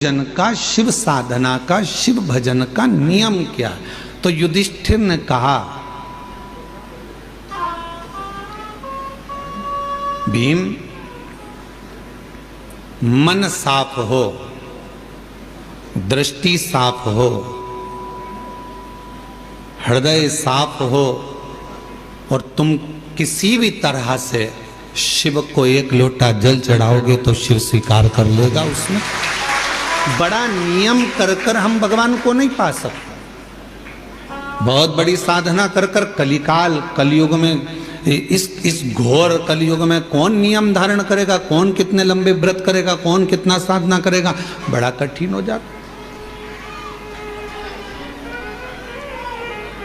भजन का, शिव साधना का, शिव भजन का नियम क्या? तो युधिष्ठिर ने कहा, भीम, मन साफ हो, दृष्टि साफ हो, हृदय साफ हो और तुम किसी भी तरह से शिव को एक लोटा जल चढ़ाओगे तो शिव स्वीकार कर लेगा। उसमें बड़ा नियम कर कर हम भगवान को नहीं पा सकते। बहुत बड़ी साधना कर कर कलिकाल कलयुग में, इस घोर कलयुग में कौन नियम धारण करेगा, कौन कितने लंबे व्रत करेगा, कौन कितना साधना करेगा, बड़ा कठिन हो जाता।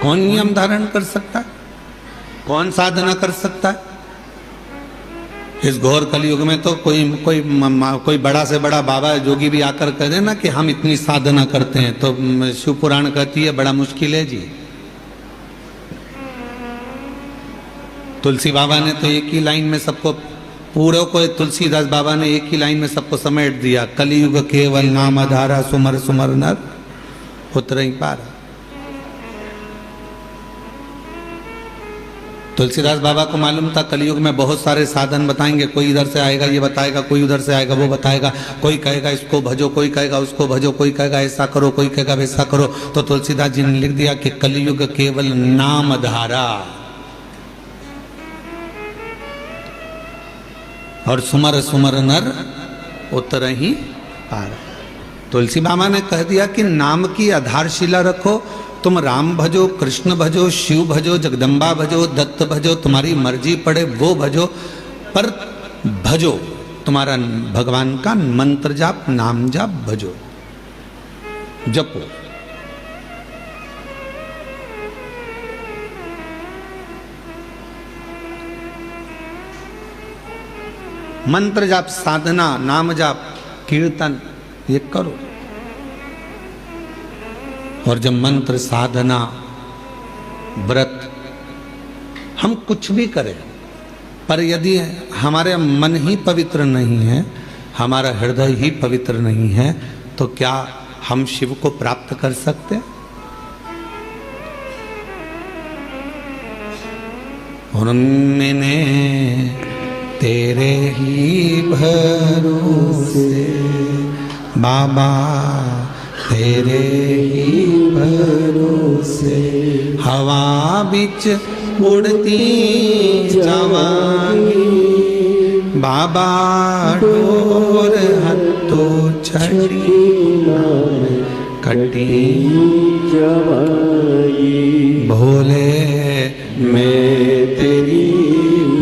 कौन नियम धारण कर सकता है, कौन साधना कर सकता है? इस घोर कलयुग में तो कोई बड़ा से बड़ा बाबा जोगी भी आकर कह दे ना कि हम इतनी साधना करते हैं, तो शिव पुराण कहती है बड़ा मुश्किल है जी। तुलसी बाबा ने तो एक ही लाइन में सबको, पूरे को तुलसीदास बाबा ने एक ही लाइन में सबको समेट दिया, कलयुग केवल नाम आधारा, सुमर सुमर नर उतर ही पारा। तुलसीदास बाबा को मालूम था कलयुग में बहुत सारे साधन बताएंगे, कोई इधर से आएगा ये बताएगा, कोई उधर से आएगा वो बताएगा, कोई कहेगा इसको भजो, कोई कहेगा उसको भजो, कोई कहेगा ऐसा करो, कोई कहेगा वैसा करो। तो तुलसीदास जी ने लिख दिया कि कलयुग केवल नाम धारा और सुमर सुमर नर उतर ही पार। तुलसी बाबा ने कह दिया कि नाम की आधारशिला रखो, तुम राम भजो, कृष्ण भजो, शिव भजो, जगदम्बा भजो, दत्त भजो, तुम्हारी मर्जी पड़े वो भजो, पर भजो, तुम्हारा भगवान का मंत्र जाप, नाम जाप भजो, जपो। मंत्र जाप, साधना, नाम जाप, कीर्तन ये करो। और जब मंत्र, साधना, व्रत हम कुछ भी करें, पर यदि हमारे मन ही पवित्र नहीं है, हमारा हृदय ही पवित्र नहीं है, तो क्या हम शिव को प्राप्त कर सकते? और मैंने तेरे ही भरोसे बाबा, तेरे ही भरोसे हवा बिच उड़ती जावांगी, बाबा डोर हत्तो छड़ी कटी जावांगी, भोले मैं तेरी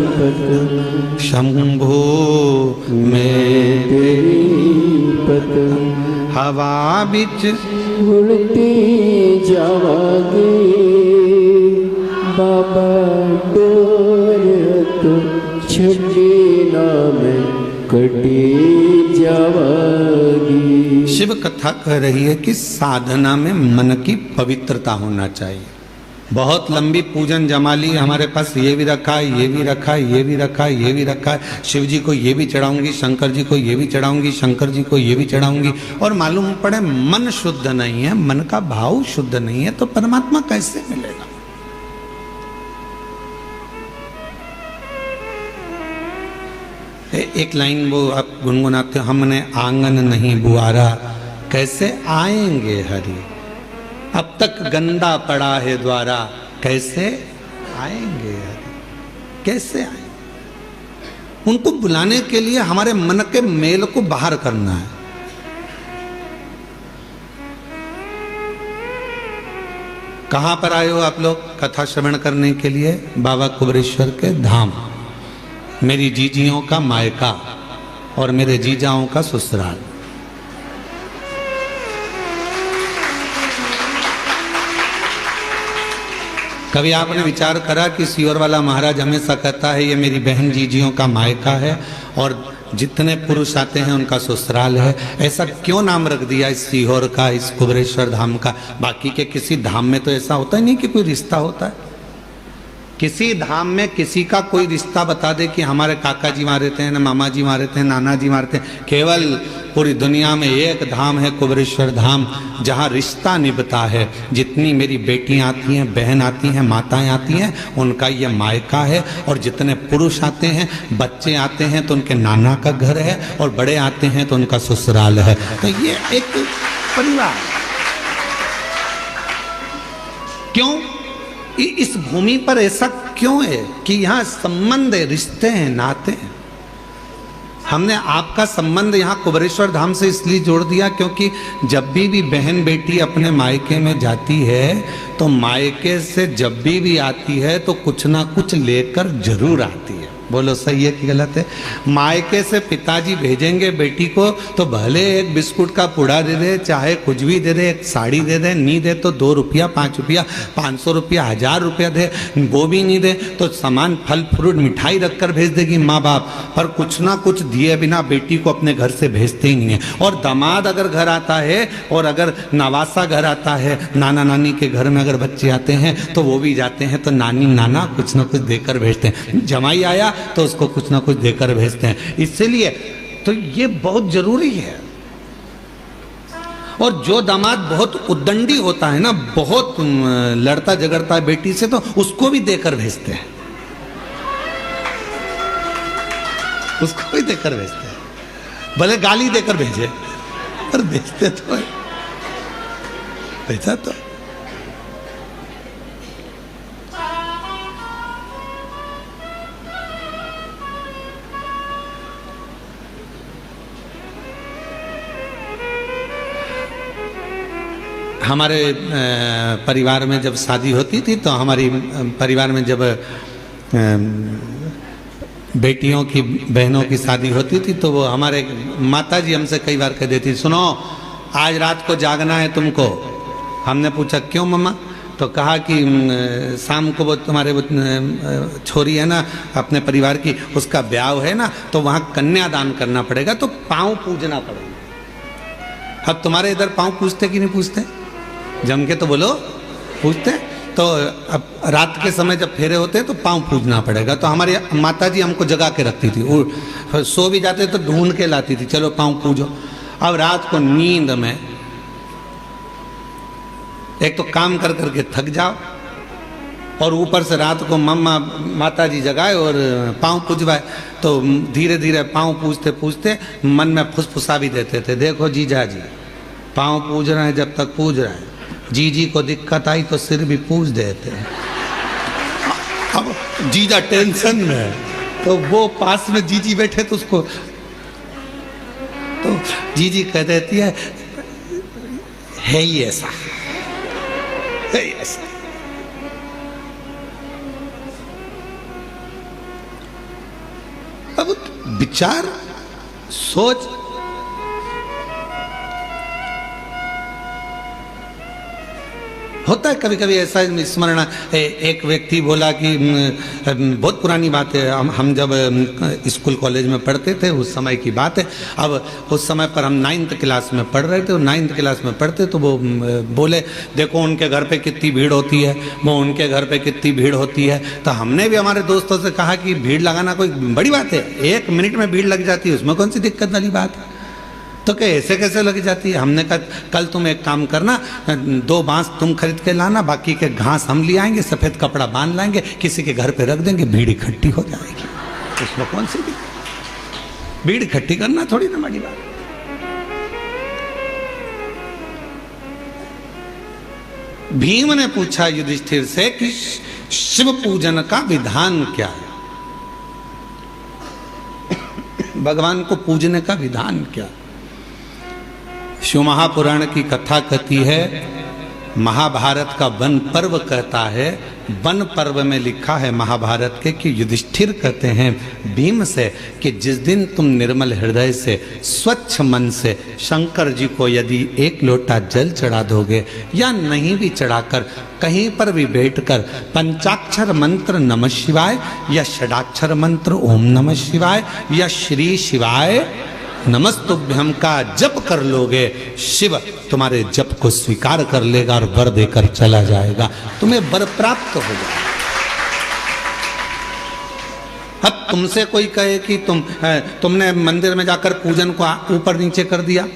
पतंग, शंभो मैं तेरी पतंग, हवा बिच उड़ती जावांगी, बाबा डोर तो छड़ी नाम कटी जावांगी। शिव कथा कह रही है कि साधना में मन की पवित्रता होना चाहिए। बहुत लंबी पूजन जमाली हमारे पास, ये भी रखा है, ये भी रखा है, ये भी रखा है, ये भी रखा है, शिव जी को ये भी चढ़ाऊंगी, शंकर जी को ये भी चढ़ाऊंगी, शंकर जी को ये भी चढ़ाऊंगी, और मालूम पड़े मन शुद्ध नहीं है, मन का भाव शुद्ध नहीं है, तो परमात्मा कैसे मिलेगा? एक लाइन वो आप गुनगुनाते हो, हमने आंगन नहीं बुआरा, कैसे आएंगे हरि, अब तक गंदा पड़ा है द्वारा, कैसे आएंगे हरि, कैसे आएंगे? उनको बुलाने के लिए हमारे मन के मेल को बाहर करना है। कहां पर आए हो आप लोग कथा श्रवण करने के लिए? बाबा कुबेरेश्वर के धाम, मेरी जीजियों का मायका और मेरे जीजाओं का ससुराल। कभी आपने विचार करा कि सीहोर वाला महाराज हमेशा कहता है ये मेरी बहन जीजियों का मायका है और जितने पुरुष आते हैं उनका ससुराल है? ऐसा क्यों नाम रख दिया इस सीहोर का, इस कुबेरेश्वर धाम का? बाकी के किसी धाम में तो ऐसा होता ही नहीं कि कोई रिश्ता होता है। किसी धाम में किसी का कोई रिश्ता बता दे कि हमारे काका जी वहाँ रहते हैं, ना मामा जी वहाँ रहते हैं, नाना जी वहाँ रहते हैं। केवल पूरी दुनिया में एक धाम है कुबेरेश्वर धाम, जहाँ रिश्ता निभता है। जितनी मेरी बेटियाँ आती हैं, बहन आती हैं, माताएं आती हैं, उनका ये मायका है। और जितने पुरुष आते हैं, बच्चे आते हैं तो उनके नाना का घर है, और बड़े आते हैं तो उनका ससुराल है। तो ये एक परिवार। क्यों इस भूमि पर ऐसा क्यों है कि यहाँ संबंध है, रिश्ते हैं, नाते हैं। हमने आपका संबंध यहाँ कुबेरेश्वर धाम से इसलिए जोड़ दिया क्योंकि जब भी बहन बेटी अपने मायके में जाती है तो मायके से जब भी आती है तो कुछ ना कुछ लेकर जरूर आती है। बोलो सही है कि गलत है? मायके से पिताजी भेजेंगे बेटी को तो भले एक बिस्कुट का पुड़ा दे दे, चाहे कुछ भी दे दे, एक साड़ी दे दे, नहीं दे तो 2 रुपया, 5 रुपया, 500 रुपया, 1000 रुपया दे, वो भी नहीं दे तो सामान फल फ्रूट मिठाई रखकर भेज देगी माँ बाप। पर कुछ ना कुछ दिए बिना बेटी को अपने घर से भेजते ही नहीं है। और दामाद अगर घर आता है और अगर नवासा घर आता है, नाना नानी के घर में अगर बच्चे आते हैं तो वो भी जाते हैं तो नानी नाना कुछ ना कुछ देकर भेजते हैं। जमाई आया तो उसको कुछ ना कुछ देकर भेजते हैं। इसलिए तो ये बहुत जरूरी है। और जो दामाद बहुत उद्दंडी होता है ना, बहुत लड़ता झगड़ता है बेटी से, तो उसको भी देकर भेजते हैं, उसको भी देकर भेजते हैं। भले गाली देकर भेजे पर भेजते तो है, भेजा तो। हमारे परिवार में जब शादी होती थी तो हमारी परिवार में जब बेटियों की, बहनों की शादी होती थी तो वो हमारे माताजी हमसे कई बार कह देती, सुनो आज रात को जागना है तुमको। हमने पूछा क्यों मम्मा? तो कहा कि शाम को वो तुम्हारे वो छोरी है ना अपने परिवार की, उसका ब्याह है ना तो वहाँ कन्यादान करना पड़ेगा, तो पाँव पूजना पड़ेगा। अब तुम्हारे इधर पाँव पूजते कि नहीं पूजते? जम के तो बोलो पूजते। तो अब रात के समय जब फेरे होते हैं तो पाँव पूजना पड़ेगा। तो हमारी माताजी हमको जगा के रखती थी, और सो भी जाते तो ढूंढ के लाती थी, चलो पाँव पूजो। अब रात को नींद में एक तो काम कर करके थक जाओ और ऊपर से रात को मम्मा माताजी जगाए और पाँव पूजवाए, तो धीरे धीरे पाँव पूजते पूजते मन में फुसफुसा भी देते थे, देखो जीजा जी पाँव पूज रहे हैं, जब तक पूज रहे हैं, जीजी को दिक्कत आई तो सिर भी पूज देते हैं। अब जीजा टेंशन में है तो वो पास में जीजी बैठे तो उसको, तो जीजी कह देती है ही ऐसा, है ही ऐसा। अब विचार सोच, होता है कभी कभी ऐसा स्मरण। एक व्यक्ति बोला कि बहुत पुरानी बात है, हम जब स्कूल कॉलेज में पढ़ते थे उस समय की बात है। अब उस समय पर हम 9th क्लास में पढ़ रहे थे, और 9th क्लास में पढ़ते तो वो बोले देखो उनके घर पे कितनी भीड़ होती है, वो उनके घर पे कितनी भीड़ होती है। तो हमने भी हमारे दोस्तों से कहा कि भीड़ लगाना कोई बड़ी बात है, 1 मिनट में भीड़ लग जाती है, उसमें कौन सी दिक्कत वाली बात है। तो क्या ऐसे कैसे लग जाती है? हमने कहा कल तुम एक काम करना, 2 बांस तुम खरीद के लाना, बाकी के घास हम ले आएंगे, सफ़ेद कपड़ा बांध लाएंगे, किसी के घर पे रख देंगे, भीड़ इकट्ठी हो जाएगी। उसमें कौन सी दिक्कत? भीड़ इकट्ठी करना थोड़ी ना बड़ी बात। भीम ने पूछा युधिष्ठिर से कि शिव पूजन का विधान क्या है, भगवान को पूजने का विधान क्या? शिव महापुराण की कथा कहती है, महाभारत का वन पर्व कहता है, वन पर्व में लिखा है महाभारत के कि युधिष्ठिर कहते हैं भीम से कि जिस दिन तुम निर्मल हृदय से, स्वच्छ मन से शंकर जी को यदि 1 लोटा जल चढ़ा दोगे या नहीं भी चढ़ाकर कहीं पर भी बैठकर पंचाक्षर मंत्र नमः शिवाय या षडाक्षर मंत्र ओम नमः शिवाय या श्री शिवाय नमस्तुभ्यम का जप कर लोगे, शिव तुम्हारे जप को स्वीकार कर लेगा और वर देकर चला जाएगा, तुम्हें वर प्राप्त हो जाएगा। अब तुमसे कोई कहे कि तुमने मंदिर में जाकर पूजन को ऊपर नीचे कर दिया,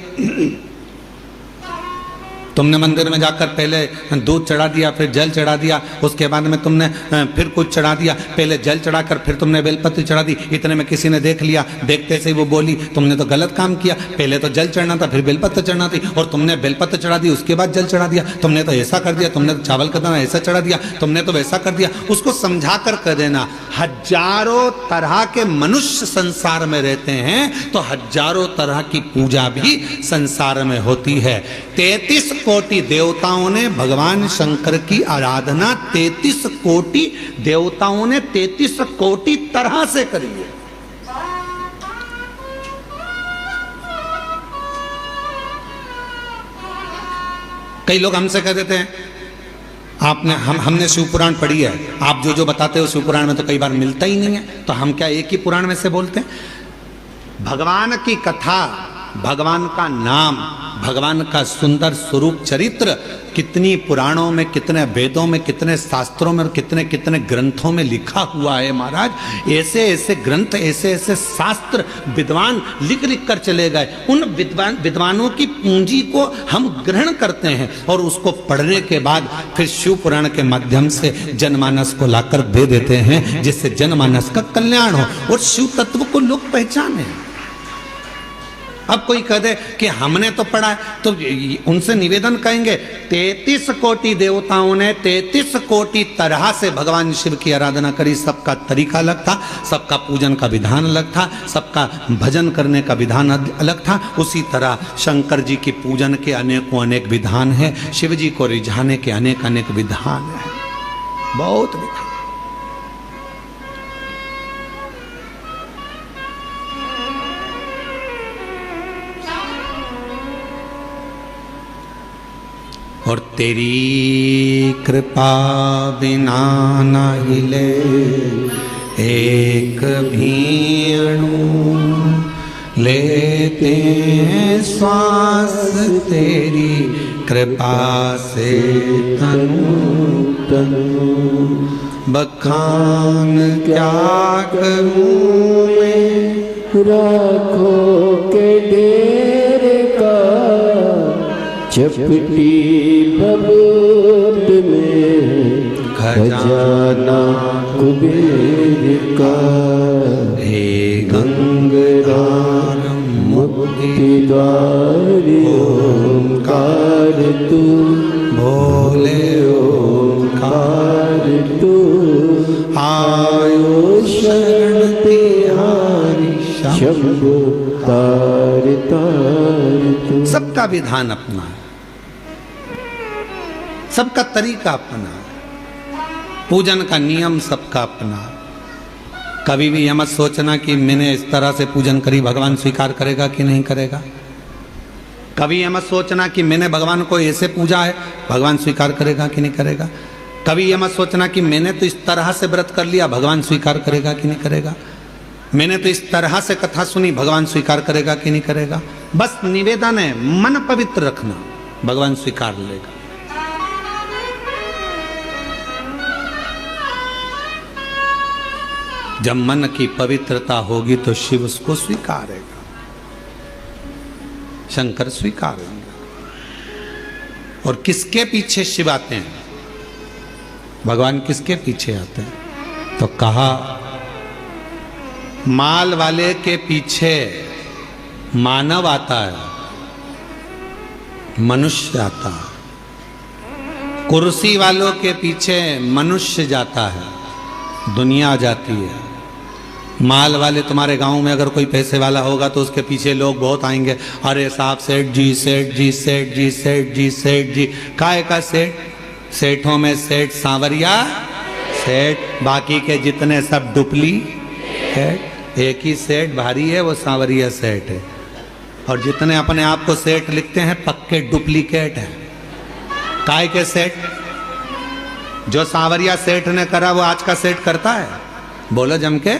तुमने मंदिर में जाकर पहले दूध चढ़ा दिया, फिर जल चढ़ा दिया, उसके बाद में तुमने फिर कुछ चढ़ा दिया, पहले जल चढ़ाकर फिर तुमने बेलपत्र चढ़ा दी, इतने में किसी ने देख लिया, देखते से ही वो बोली तुमने तो गलत काम किया, पहले तो जल चढ़ना था फिर बेलपत्र चढ़ना थी, और तुमने बेलपत्र चढ़ा दी उसके बाद जल चढ़ा दिया, तुमने तो ऐसा कर दिया, तुमने तो चावल का दाना ऐसा चढ़ा दिया, तुमने तो वैसा कर दिया। उसको समझा कर देना। हजारों तरह के मनुष्य संसार में रहते हैं तो हजारों तरह की पूजा भी संसार में होती है। 33 कोटि देवताओं ने भगवान शंकर की आराधना 33 कोटि देवताओं ने 33 कोटि तरह से करी है। कई लोग हमसे कह देते हैं हमने शिव पुराण पढ़ी है, आप जो जो बताते हो शिव पुराण में तो कई बार मिलता ही नहीं है, तो हम क्या एक ही पुराण में से बोलते हैं? भगवान की कथा, भगवान का नाम, भगवान का सुंदर स्वरूप चरित्र कितनी पुराणों में, कितने वेदों में, कितने शास्त्रों में और कितने कितने ग्रंथों में लिखा हुआ है महाराज। ऐसे ऐसे ग्रंथ, ऐसे ऐसे शास्त्र विद्वान लिख लिख कर चले गए। उन विद्वानों की पूंजी को हम ग्रहण करते हैं और उसको पढ़ने के बाद फिर शिव पुराण के माध्यम से जनमानस को लाकर दे देते हैं, जिससे जनमानस का कल्याण हो और शिव तत्व को लोग पहचाने। अब कोई कह दे कि हमने तो पढ़ा है, तो उनसे निवेदन कहेंगे 33 कोटि देवताओं ने 33 कोटि तरह से भगवान शिव की आराधना करी। सबका तरीका अलग था, सबका पूजन का विधान अलग था, सबका भजन करने का विधान अलग था। उसी तरह शंकर जी की पूजन के अनेकों अनेक विधान हैं, शिव जी को रिझाने के अनेक अनेक विधान हैं, बहुत विधान। और तेरी कृपा बिना न हिले एक भी अणु, लेते हैं श्वास तेरी कृपा से तनु तनु। बखान क्या करूं मैं राखो के डेरे का, चपटी बबूत में खजाना कुबेर का। हे गंगाधार मुक्ति द्वार ओंकार तू, भोले ओंकार तू। आयो शरण तिहारी शंभु तार तार तू। सबका विधान अपना है, सबका तरीका अपना है, पूजन का नियम सबका अपना है। कभी भी यह मत सोचना कि मैंने इस तरह से पूजन करी, भगवान स्वीकार करेगा कि नहीं करेगा। कभी यह मत सोचना कि मैंने भगवान को ऐसे पूजा है, भगवान स्वीकार करेगा कि नहीं करेगा। कभी यह मत सोचना कि मैंने तो इस तरह से व्रत कर लिया, भगवान स्वीकार करेगा कि नहीं करेगा। मैंने तो इस तरह से कथा सुनी, भगवान स्वीकार करेगा कि नहीं करेगा। बस निवेदन है, मन पवित्र रखना, भगवान स्वीकार लेगा। जब मन की पवित्रता होगी तो शिव उसको स्वीकारेगा, शंकर स्वीकारेंगे। और किसके पीछे शिव आते हैं, भगवान किसके पीछे आते हैं? तो कहा माल वाले के पीछे मानव आता है, मनुष्य आता है। कुर्सी वालों के पीछे मनुष्य जाता है, दुनिया जाती है। माल वाले, तुम्हारे गांव में अगर कोई पैसे वाला होगा तो उसके पीछे लोग बहुत आएंगे, अरे साहब सेठ जी, सेठ जी, सेठ जी, सेठ जी, सेठ जी। काय का सेठ? सेठों में सेठ सांवरिया सेठ, बाकी के जितने सब डुप्ली सेठ। एक ही सेठ भारी है, वो सांवरिया सेठ है। और जितने अपने आप को सेठ लिखते हैं पक्के डुप्लीकेट हैं। काय के सेठ? जो सांवरिया सेठ ने करा वो आज का सेठ करता है? बोलो जम के।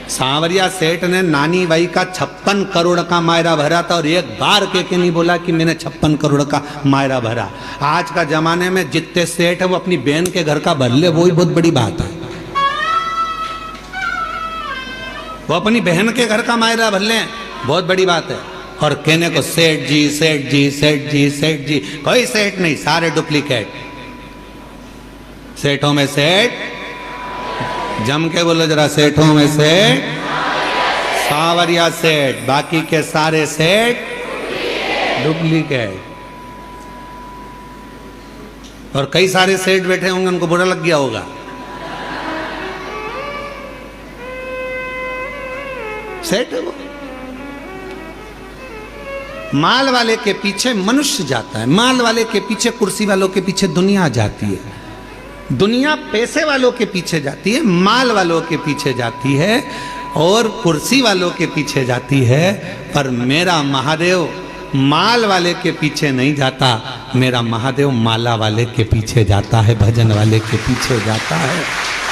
सांवरिया सेठ ने नानी बाई का 56 करोड़ का मायरा भरा था और एक बार के नहीं बोला कि मैंने 56 करोड़ का मायरा भरा। आज का जमाने में जितने सेठ है वो अपनी बहन के घर का भर ले, वही बहुत बड़ी बात है। वो अपनी बहन के घर का मायरा भर लें, बहुत बड़ी बात है। और कहने को सेठ जी सेठ जी सेठ जी सेठ जी, कोई सेठ नहीं, सारे डुप्लीकेट। सेठों में सेठ, जम के बोलो जरा, सेठों में सेठ, सावरिया सेठ, बाकी के सारे सेठ डुप्लीकेट। और कई सारे सेठ बैठे होंगे, उनको बुरा लग गया होगा। सेठ है वो। माल वाले के पीछे मनुष्य जाता है, माल वाले के पीछे, कुर्सी वालों के पीछे दुनिया जाती है। दुनिया पैसे वालों के पीछे जाती है, माल वालों के पीछे जाती है और कुर्सी वालों के पीछे जाती है। पर मेरा महादेव माल वाले के पीछे नहीं जाता, मेरा महादेव माला वाले के पीछे जाता है, भजन वाले के पीछे जाता है,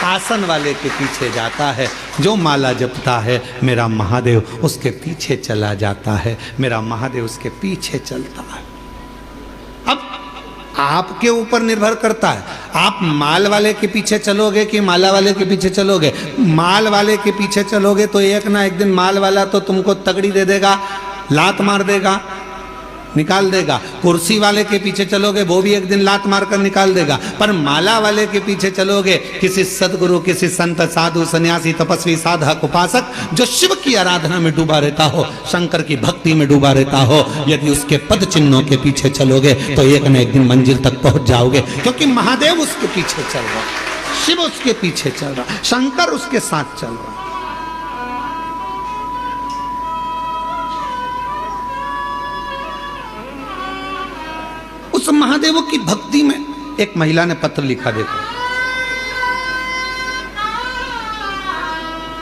आसन वाले के पीछे जाता है। जो माला जपता है मेरा महादेव उसके पीछे चला जाता है, मेरा महादेव उसके पीछे चलता है। अब आपके ऊपर निर्भर करता है, आप माल वाले के पीछे चलोगे कि माला वाले के पीछे चलोगे। माल वाले के पीछे चलोगे तो एक ना एक दिन माल वाला तो तुमको तगड़ी दे देगा, लात मार देगा, निकाल देगा। कुर्सी वाले के पीछे चलोगे, वो भी एक दिन लात मारकर निकाल देगा। पर माला वाले के पीछे चलोगे, किसी सदगुरु, किसी संत, साधु, सन्यासी, तपस्वी, साधक, उपासक जो शिव की आराधना में डूबा रहता हो, शंकर की भक्ति में डूबा रहता हो, यदि उसके पद चिन्हों के पीछे चलोगे तो एक न एक दिन मंजिल तक पहुंच जाओगे। क्योंकि महादेव उसके पीछे चल रहा, शिव उसके पीछे चल रहा, शंकर उसके साथ चल रहा। उस महादेव की भक्ति में एक महिला ने पत्र लिखा, देखो।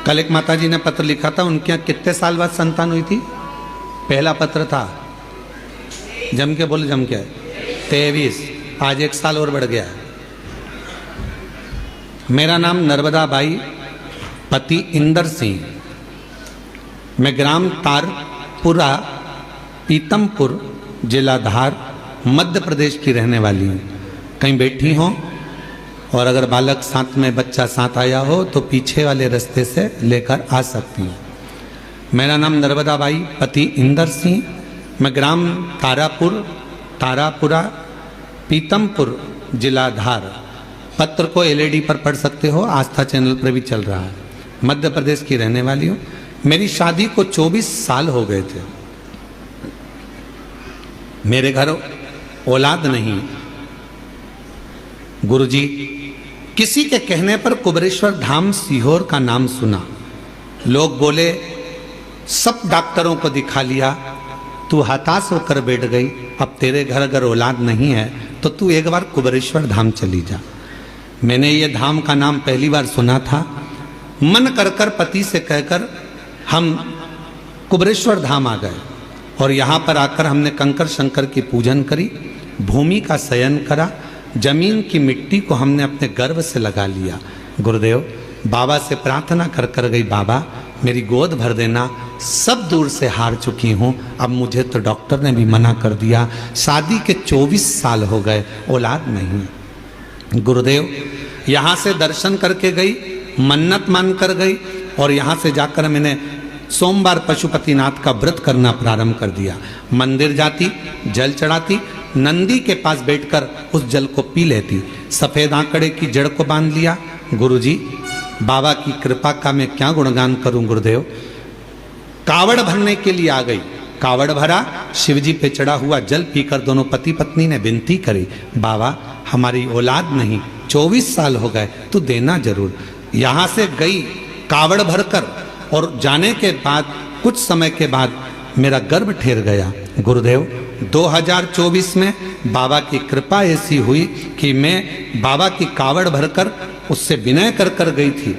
कल एक माता जी ने पत्र लिखा था, उनके यहाँ कितने साल बाद संतान हुई थी? पहला पत्र था, जम के बोले, जम के 23, आज 1 साल और बढ़ गया है। मेरा नाम नर्मदा बाई, पति इंदर सिंह, मैं ग्राम तारपुरा, पीतमपुर, जिला धार, मध्य प्रदेश की रहने वाली हूँ। कहीं बैठी हो और अगर बालक साथ में, बच्चा साथ आया हो तो पीछे वाले रास्ते से लेकर आ सकती हूँ। मेरा नाम नर्मदा बाई, पति इंदर सिंह, मैं ग्राम तारापुरा, पीतमपुर, जिला धार। पत्र को LED पर पढ़ सकते हो, आस्था चैनल पर भी चल रहा है। मध्य प्रदेश की रहने वाली हूँ। मेरी शादी को 24 साल हो गए थे। मेरे घर औलाद नहीं। गुरुजी, किसी के कहने पर कुबरेश्वर धाम सीहोर का नाम सुना। लोग बोले, सब डॉक्टरों को दिखा लिया, तू हताश होकर बैठ गई, अब तेरे घर अगर औलाद नहीं है तो तू एक बार कुबरेश्वर धाम चली जा। मैंने ये धाम का नाम पहली बार सुना था। मन कर पति से कहकर हम कुबरेश्वर धाम आ गए और यहाँ पर आकर हमने कंकर शंकर की पूजन करी, भूमि का शयन करा, जमीन की मिट्टी को हमने अपने गर्भ से लगा लिया। गुरुदेव, बाबा से प्रार्थना कर गई, बाबा मेरी गोद भर देना, सब दूर से हार चुकी हूँ, अब मुझे तो डॉक्टर ने भी मना कर दिया। शादी के 24 साल हो गए, औलाद नहीं। गुरुदेव, यहाँ से दर्शन करके गई, मन्नत मान कर गई और यहाँ से जाकर मैंने सोमवार पशुपतिनाथ का व्रत करना प्रारंभ कर दिया। मंदिर जाती, जल चढ़ाती, नंदी के पास बैठकर उस जल को पी लेती, सफेद आंकड़े की जड़ को बांध लिया। गुरुजी, बाबा की कृपा का मैं क्या गुणगान करूं गुरुदेव। कावड़ भरने के लिए आ गई, कावड़ भरा, शिवजी पे चढ़ा हुआ जल पीकर दोनों पति पत्नी ने विनती करी, बाबा हमारी औलाद नहीं, 24 साल हो गए, तू देना जरूर। यहाँ से गई कावड़ भरकर और जाने के बाद कुछ समय के बाद मेरा गर्भ ठहर गया। गुरुदेव, 2024 में बाबा की कृपा ऐसी हुई कि मैं बाबा की कावड़ भरकर उससे विनय कर गई थी।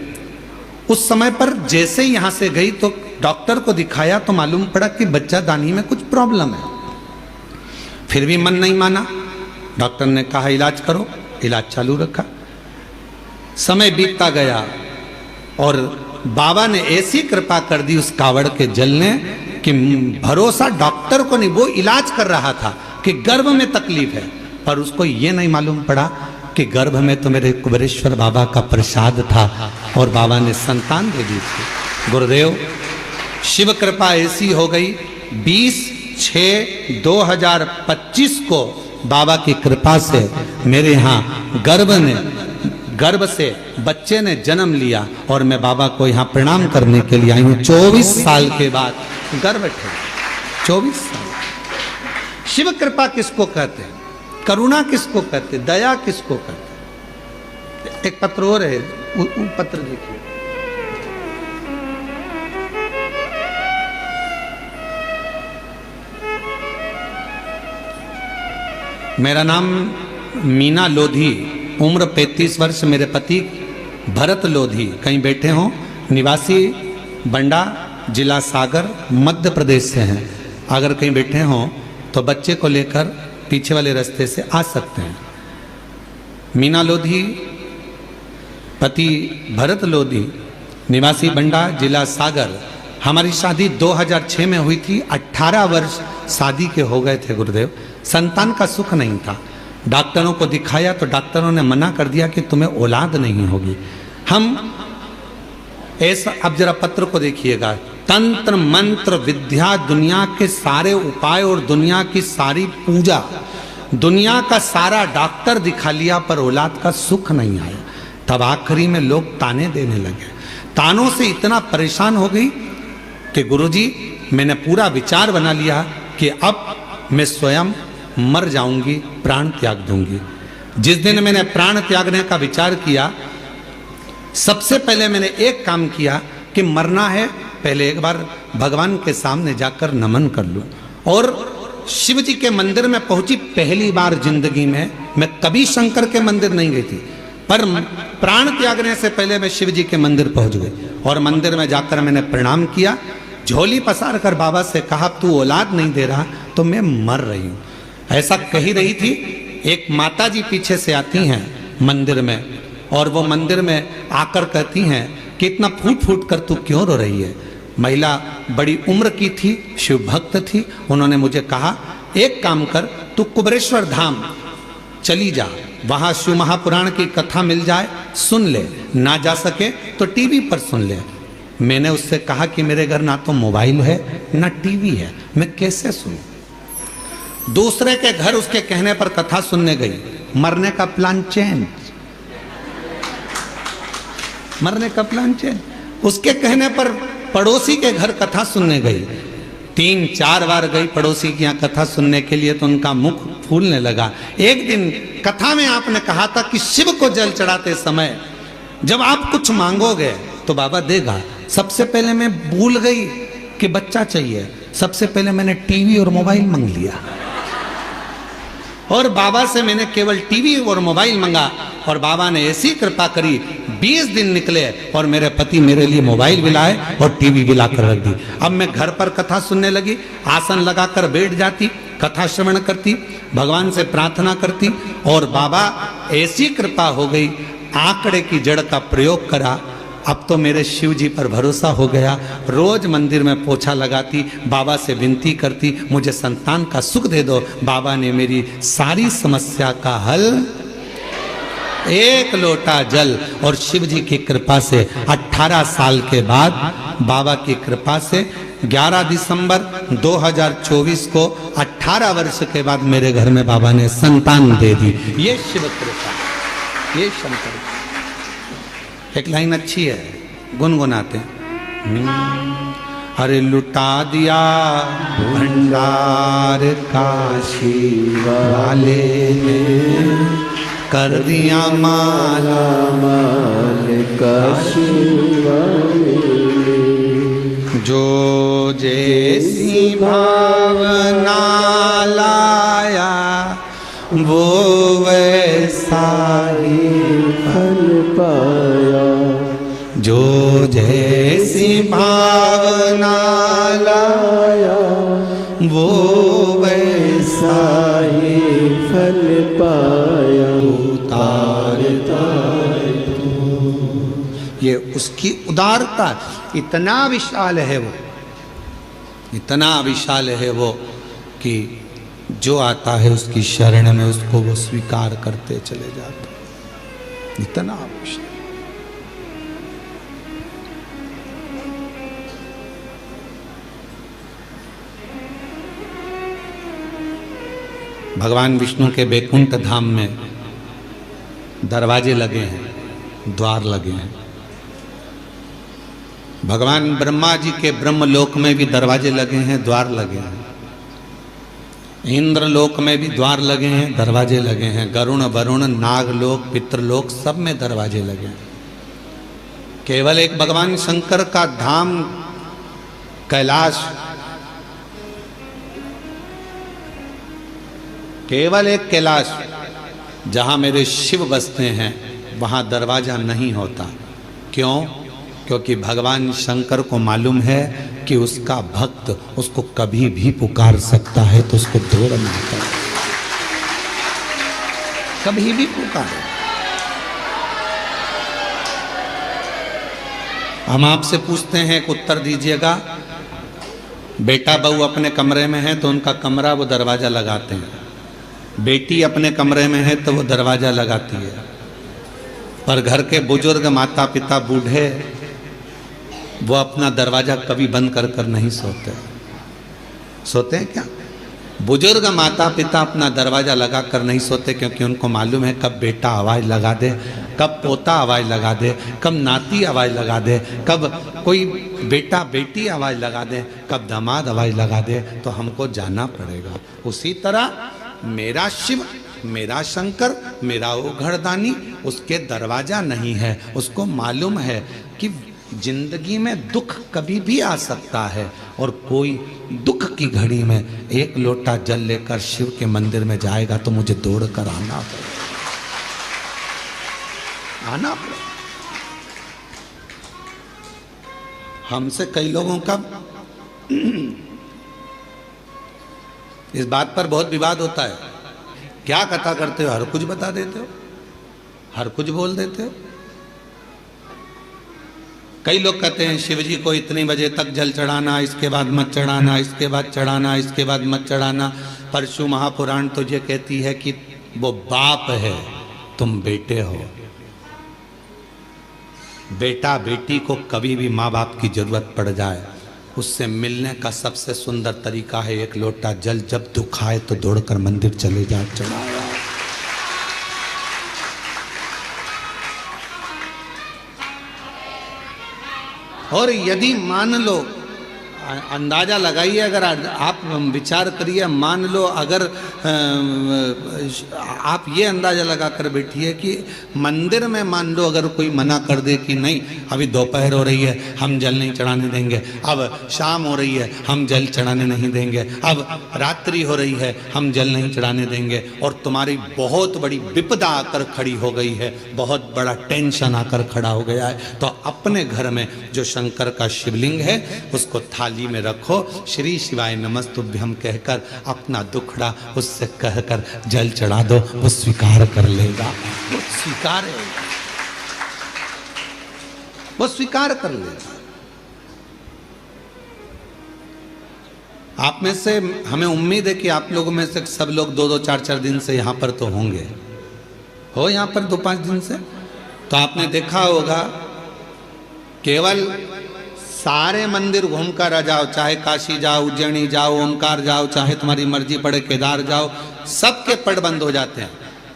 उस समय पर जैसे यहाँ से गई तो डॉक्टर को दिखाया तो मालूम पड़ा कि बच्चा दानी में कुछ प्रॉब्लम है। फिर भी मन नहीं माना, डॉक्टर ने कहा इलाज करो, इलाज चालू रखा। समय बीतता गया और बाबा ने ऐसी कृपा कर दी उस कावड़ के जल ने कि भरोसा डॉक्टर को नहीं, वो इलाज कर रहा था कि गर्भ में तकलीफ है, पर उसको ये नहीं मालूम पड़ा कि गर्भ में तो मेरे कुबरेश्वर बाबा का प्रसाद था और बाबा ने संतान दे दी थी। गुरुदेव शिव कृपा ऐसी हो गई 20/6/2025 को बाबा की कृपा से मेरे यहाँ गर्भ से बच्चे ने जन्म लिया और मैं बाबा को यहाँ प्रणाम करने के लिए आई हूँ। 24 साल के बाद गर्भ थे। 24 साल। शिव कृपा किसको कहते हैं? करुणा किसको कहते हैं? दया किसको कहते हैं? एक पत्र और है, वो पत्र देखिए। मेरा नाम मीना लोधी, उम्र 35 वर्ष, मेरे पति भरत लोधी कहीं बैठे हों, निवासी बंडा, जिला सागर, मध्य प्रदेश से हैं। अगर कहीं बैठे हों तो बच्चे को लेकर पीछे वाले रास्ते से आ सकते हैं। मीना लोधी, पति भरत लोधी, निवासी बंडा, जिला सागर। हमारी शादी 2006 में हुई थी। 18 वर्ष शादी के हो गए थे गुरुदेव। संतान का सुख नहीं था। डॉक्टरों को दिखाया तो डॉक्टरों ने मना कर दिया कि तुम्हें औलाद नहीं होगी। हम ऐसा, अब जरा पत्र को देखिएगा। तंत्र मंत्र विद्या, दुनिया के सारे उपाय और दुनिया की सारी पूजा, दुनिया का सारा डॉक्टर दिखा लिया पर औलाद का सुख नहीं आया। तब आखिरी में लोग ताने देने लगे। तानों से इतना परेशान हो गई कि गुरुजी मैंने पूरा विचार बना लिया कि अब मैं स्वयं मर जाऊंगी, प्राण त्याग दूंगी। जिस दिन मैंने प्राण त्यागने का विचार किया, सबसे पहले मैंने एक काम किया कि मरना है, पहले एक बार भगवान के सामने जाकर नमन कर लूं। और शिव जी के मंदिर में पहुंची पहली बार जिंदगी में। मैं कभी शंकर के मंदिर नहीं गई थी, पर प्राण त्यागने से पहले मैं शिव जी के मंदिर पहुंच गई और मंदिर में जाकर मैंने प्रणाम किया। झोली पसार कर बाबा से कहा, तू औलाद नहीं दे रहा तो मैं मर रही हूं। ऐसा कही रही थी। एक माता जी पीछे से आती हैं मंदिर में और वो मंदिर में आकर कहती हैं कि इतना फूट फूट कर तू क्यों रो रही है? महिला बड़ी उम्र की थी, शिव भक्त थी। उन्होंने मुझे कहा, एक काम कर, तू कुबरेश्वर धाम चली जा, वहां शिव महापुराण की कथा मिल जाए, सुन ले, ना जा सके तो टीवी पर सुन ले। मैंने उससे कहा कि मेरे घर ना तो मोबाइल है ना टीवी है, मैं कैसे सुनूं? दूसरे के घर उसके कहने पर कथा सुनने गई। मरने का प्लान चेंज, मरने का प्लान चेंज। उसके कहने पर पड़ोसी के घर कथा सुनने गई। 3-4 बार गई पड़ोसी के यहाँ कथा सुनने के लिए तो उनका मुख फूलने लगा। एक दिन कथा में आपने कहा था कि शिव को जल चढ़ाते समय जब आप कुछ मांगोगे तो बाबा देगा। सबसे पहले मैं भूल गई कि बच्चा चाहिए, सबसे पहले मैंने टीवी और मोबाइल मांग लिया और बाबा से मैंने केवल टीवी और मोबाइल मंगा और बाबा ने ऐसी कृपा करी। 20 दिन निकले और मेरे पति मेरे लिए मोबाइल भी लाए और टीवी भी लाकर रख दी। अब मैं घर पर कथा सुनने लगी, आसन लगाकर बैठ जाती, कथा श्रवण करती, भगवान से प्रार्थना करती और बाबा ऐसी कृपा हो गई, आंकड़े की जड़ का प्रयोग करा। अब तो मेरे शिव जी पर भरोसा हो गया। रोज मंदिर में पोछा लगाती, बाबा से विनती करती, मुझे संतान का सुख दे दो। बाबा ने मेरी सारी समस्या का हल, एक लोटा जल। और शिव जी की कृपा से 18 साल के बाद बाबा की कृपा से 11 दिसंबर 2024 को 18 वर्ष के बाद मेरे घर में बाबा ने संतान दे दी। ये शिव कृपा, ये शंकर। एक लाइन अच्छी है, गुनगुनाते हैं। अरे लुटा दिया भंडार काशी वाले ने, कर दिया माला माल काशी वाले। जो जैसी भावना लाया वो वैसा ही फल पाया। जो जैसी भावना लाया वो वैसा ही फल पाया। उतारता ये उसकी उदारता इतना विशाल है, वो इतना विशाल है वो कि जो आता है उसकी शरण में उसको वो स्वीकार करते चले जाते। इतना विशाल। भगवान विष्णु के बैकुंठ धाम में दरवाजे लगे हैं, द्वार लगे हैं। भगवान ब्रह्मा जी के ब्रह्मलोक में भी दरवाजे लगे हैं, द्वार लगे हैं। इंद्रलोक में भी द्वार लगे हैं, दरवाजे लगे हैं। गरुण वरुण नागलोक पितृलोक सब में दरवाजे लगे हैं। केवल एक भगवान शंकर का धाम कैलाश, केवल एक कैलाश जहां मेरे शिव बसते हैं वहां दरवाजा नहीं होता। क्यों? क्योंकि भगवान शंकर को मालूम है कि उसका भक्त उसको कभी भी पुकार सकता है, तो उसको दूर नहीं कर, कभी भी पुकारे। हम आपसे पूछते हैं, एक उत्तर दीजिएगा। बेटा बहू अपने कमरे में है तो उनका कमरा वो दरवाजा लगाते हैं, बेटी अपने कमरे में है तो वो दरवाजा लगाती है, पर घर के बुजुर्ग माता पिता बूढ़े वो अपना दरवाजा कभी बंद कर कर नहीं सोते। सोते हैं क्या? बुजुर्ग माता पिता अपना दरवाजा लगा कर नहीं सोते, क्योंकि उनको मालूम है कब बेटा आवाज़ लगा दे, कब पोता आवाज़ लगा दे, कब नाती आवाज़ लगा दे, कब कोई बेटा बेटी आवाज़ लगा दे, कब दामाद आवाज़ लगा दे, तो हमको जाना पड़ेगा। उसी तरह मेरा शिव, मेरा शंकर, मेरा वो घरदानी, उसके दरवाजा नहीं है। उसको मालूम है कि जिंदगी में दुख कभी भी आ सकता है, और कोई दुख की घड़ी में एक लोटा जल लेकर शिव के मंदिर में जाएगा तो मुझे दौड़ कर आना पड़ेगा। हमसे कई लोगों का इस बात पर बहुत विवाद होता है, क्या कथा करते हो, हर कुछ बता देते हो, हर कुछ बोल देते हो। कई लोग कहते हैं शिव जी को इतने बजे तक जल चढ़ाना, इसके बाद मत चढ़ाना, इसके बाद चढ़ाना, इसके बाद मत चढ़ाना। परशु महापुराण तो ये कहती है कि वो बाप है, तुम बेटे हो। बेटा बेटी को कभी भी माँ बाप की जरूरत पड़ जाए, उससे मिलने का सबसे सुंदर तरीका है एक लोटा जल। जब दुख आए तो दौड़कर मंदिर चले जाओ, चढ़ाओ। और यदि मान लो, अंदाजा लगाइए, अगर आप विचार करिए, मान लो अगर आप ये अंदाजा लगा कर बैठिए कि मंदिर में मान लो अगर कोई मना कर दे कि नहीं अभी दोपहर हो रही है हम जल नहीं चढ़ाने देंगे, अब शाम हो रही है हम जल चढ़ाने नहीं देंगे, अब रात्रि हो रही है हम जल नहीं चढ़ाने देंगे, और तुम्हारी बहुत बड़ी विपदा आकर खड़ी हो गई है, बहुत बड़ा टेंशन आकर खड़ा हो गया है, तो अपने घर में जो शंकर का शिवलिंग है उसको थाली में रखो, श्री शिवाय नमस्तुभ्यम कहकर अपना दुखड़ा उससे कहकर जल चढ़ा दो, वो स्वीकार कर लेगा। वो स्वीकार है, वो स्वीकार कर लेगा। आप में से हमें उम्मीद है कि आप लोगों में से सब लोग 2-2, 4-4 दिन से यहां पर तो होंगे, हो यहां पर 2-5 दिन से, तो आपने देखा होगा केवल सारे मंदिर घूमकर आ जाओ, चाहे काशी जाओ, उज्जैनी जाओ, ओमकार जाओ, चाहे तुम्हारी मर्जी पड़े केदार जाओ, सबके पट बंद हो जाते हैं।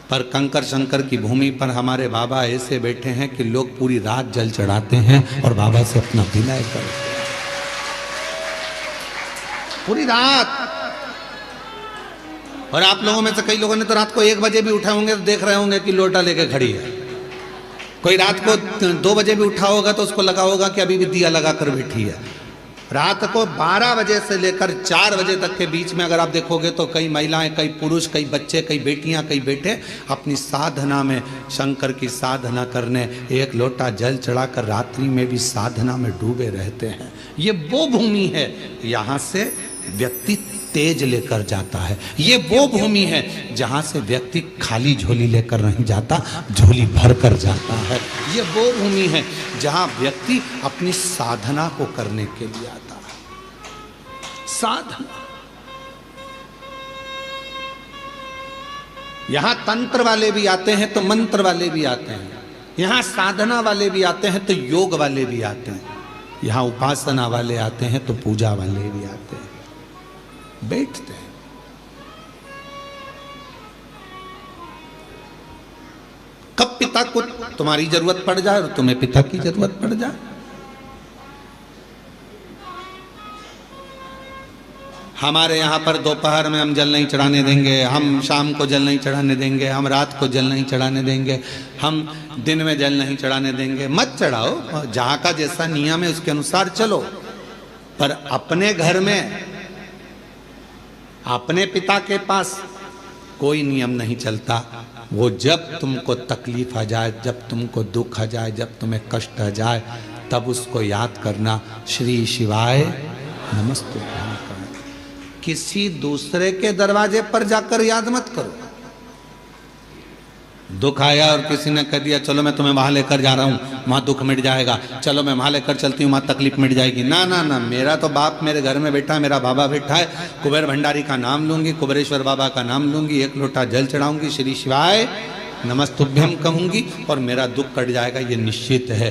पर कंकर शंकर की भूमि पर हमारे बाबा ऐसे बैठे हैं कि लोग पूरी रात जल चढ़ाते हैं और बाबा से अपना विनय करते हैं पूरी रात। और आप लोगों में से कई लोगों ने तो रात को 1 बजे भी उठे होंगे तो देख रहे होंगे कि लोटा लेके खड़ी है। कोई रात को 2 बजे भी उठा होगा तो उसको लगा होगा कि अभी भी दिया लगा कर बैठी है। रात को 12 बजे से लेकर 4 बजे तक के बीच में अगर आप देखोगे तो कई महिलाएं, कई पुरुष, कई बच्चे, कई बेटियां, कई बेटे अपनी साधना में, शंकर की साधना करने, एक लोटा जल चढ़ाकर रात्रि में भी साधना में डूबे रहते हैं। ये वो भूमि है, यहाँ से व्यक्ति तेज लेकर जाता है। ये वो भूमि है जहां से व्यक्ति खाली झोली लेकर नहीं जाता, झोली भर कर जाता है। ये वो भूमि है जहां व्यक्ति अपनी साधना को करने के लिए आता है। साधना, यहां तंत्र वाले भी आते हैं तो मंत्र वाले भी आते हैं, यहां साधना वाले भी आते हैं तो योग वाले भी आते हैं, यहां उपासना वाले आते हैं तो पूजा वाले भी आते हैं, बैठते हैं। कब पिता को तुम्हारी जरूरत पड़ जाए और तुम्हें पिता की जरूरत पड़ जाए। हमारे यहाँ पर दोपहर में हम जल नहीं चढ़ाने देंगे, हम शाम को जल नहीं चढ़ाने देंगे, हम रात को जल नहीं चढ़ाने देंगे, हम दिन में जल नहीं चढ़ाने देंगे। मत चढ़ाओ, जहाँ का जैसा नियम है उसके अनुसार चलो। पर अपने घर में अपने पिता के पास कोई नियम नहीं चलता। वो जब तुमको तकलीफ आ जाए, जब तुमको दुख आ जाए, जब तुम्हें कष्ट आ जाए, तब उसको याद करना, श्री शिवाय नमस्ते। किसी दूसरे के दरवाजे पर जाकर याद मत करो। दुख आया और किसी ने कह दिया चलो मैं तुम्हें वहां लेकर जा रहा हूं, वहां दुख मिट जाएगा, चलो मैं वहां लेकर चलती हूं, वहां तकलीफ मिट जाएगी। ना ना ना, मेरा तो बाप मेरे घर में बैठा है, मेरा बाबा बैठा है, कुबेर भंडारी का नाम लूंगी, कुबेरेश्वर बाबा का नाम लूंगी, एक लोटा जल चढ़ाऊंगी, श्री शिवाय नमस्तुभ्यम कहूंगी और मेरा दुख कट जाएगा, ये निश्चित है।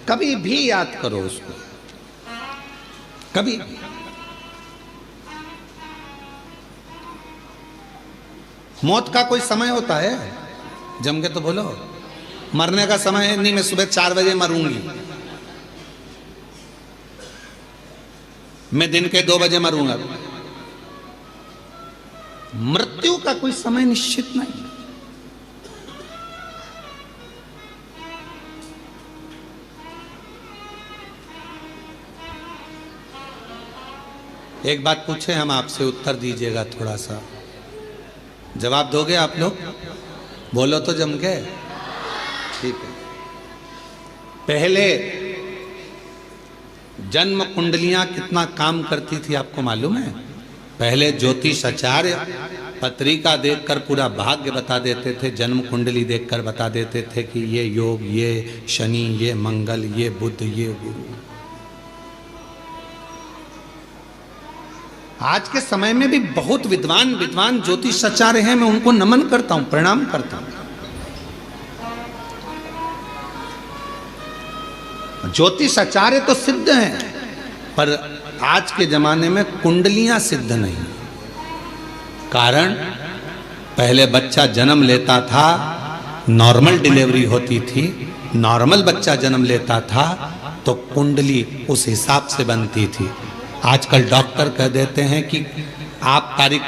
कभी भी याद करो उसको, कभी। मौत का कोई समय होता है? जम के तो बोलो। मरने का समय है नहीं, मैं सुबह 4 बजे मरूंगी, मैं दिन के 2 बजे मरूंगा। मृत्यु का कोई समय निश्चित नहीं। एक बात पूछे हम आपसे, उत्तर दीजिएगा, थोड़ा सा जवाब दोगे आप लोग? बोलो तो जम के। ठीक है। पहले जन्म कुंडलियां कितना काम करती थी आपको मालूम है? पहले ज्योतिष आचार्य पत्रिका देखकर पूरा भाग्य बता देते थे, जन्म कुंडली देखकर बता देते थे कि ये योग, ये शनि, ये मंगल, ये बुध, ये गुरु। आज के समय में भी बहुत विद्वान ज्योतिष आचार्य हैं, मैं उनको नमन करता हूं, प्रणाम करता हूं। ज्योतिष आचार्य तो सिद्ध हैं, पर आज के जमाने में कुंडलियां सिद्ध नहीं। कारण पहले बच्चा जन्म लेता था, नॉर्मल डिलीवरी होती थी, नॉर्मल बच्चा जन्म लेता था तो कुंडली उस हिसाब से बनती थी। आजकल डॉक्टर कह देते हैं कि आप तारीख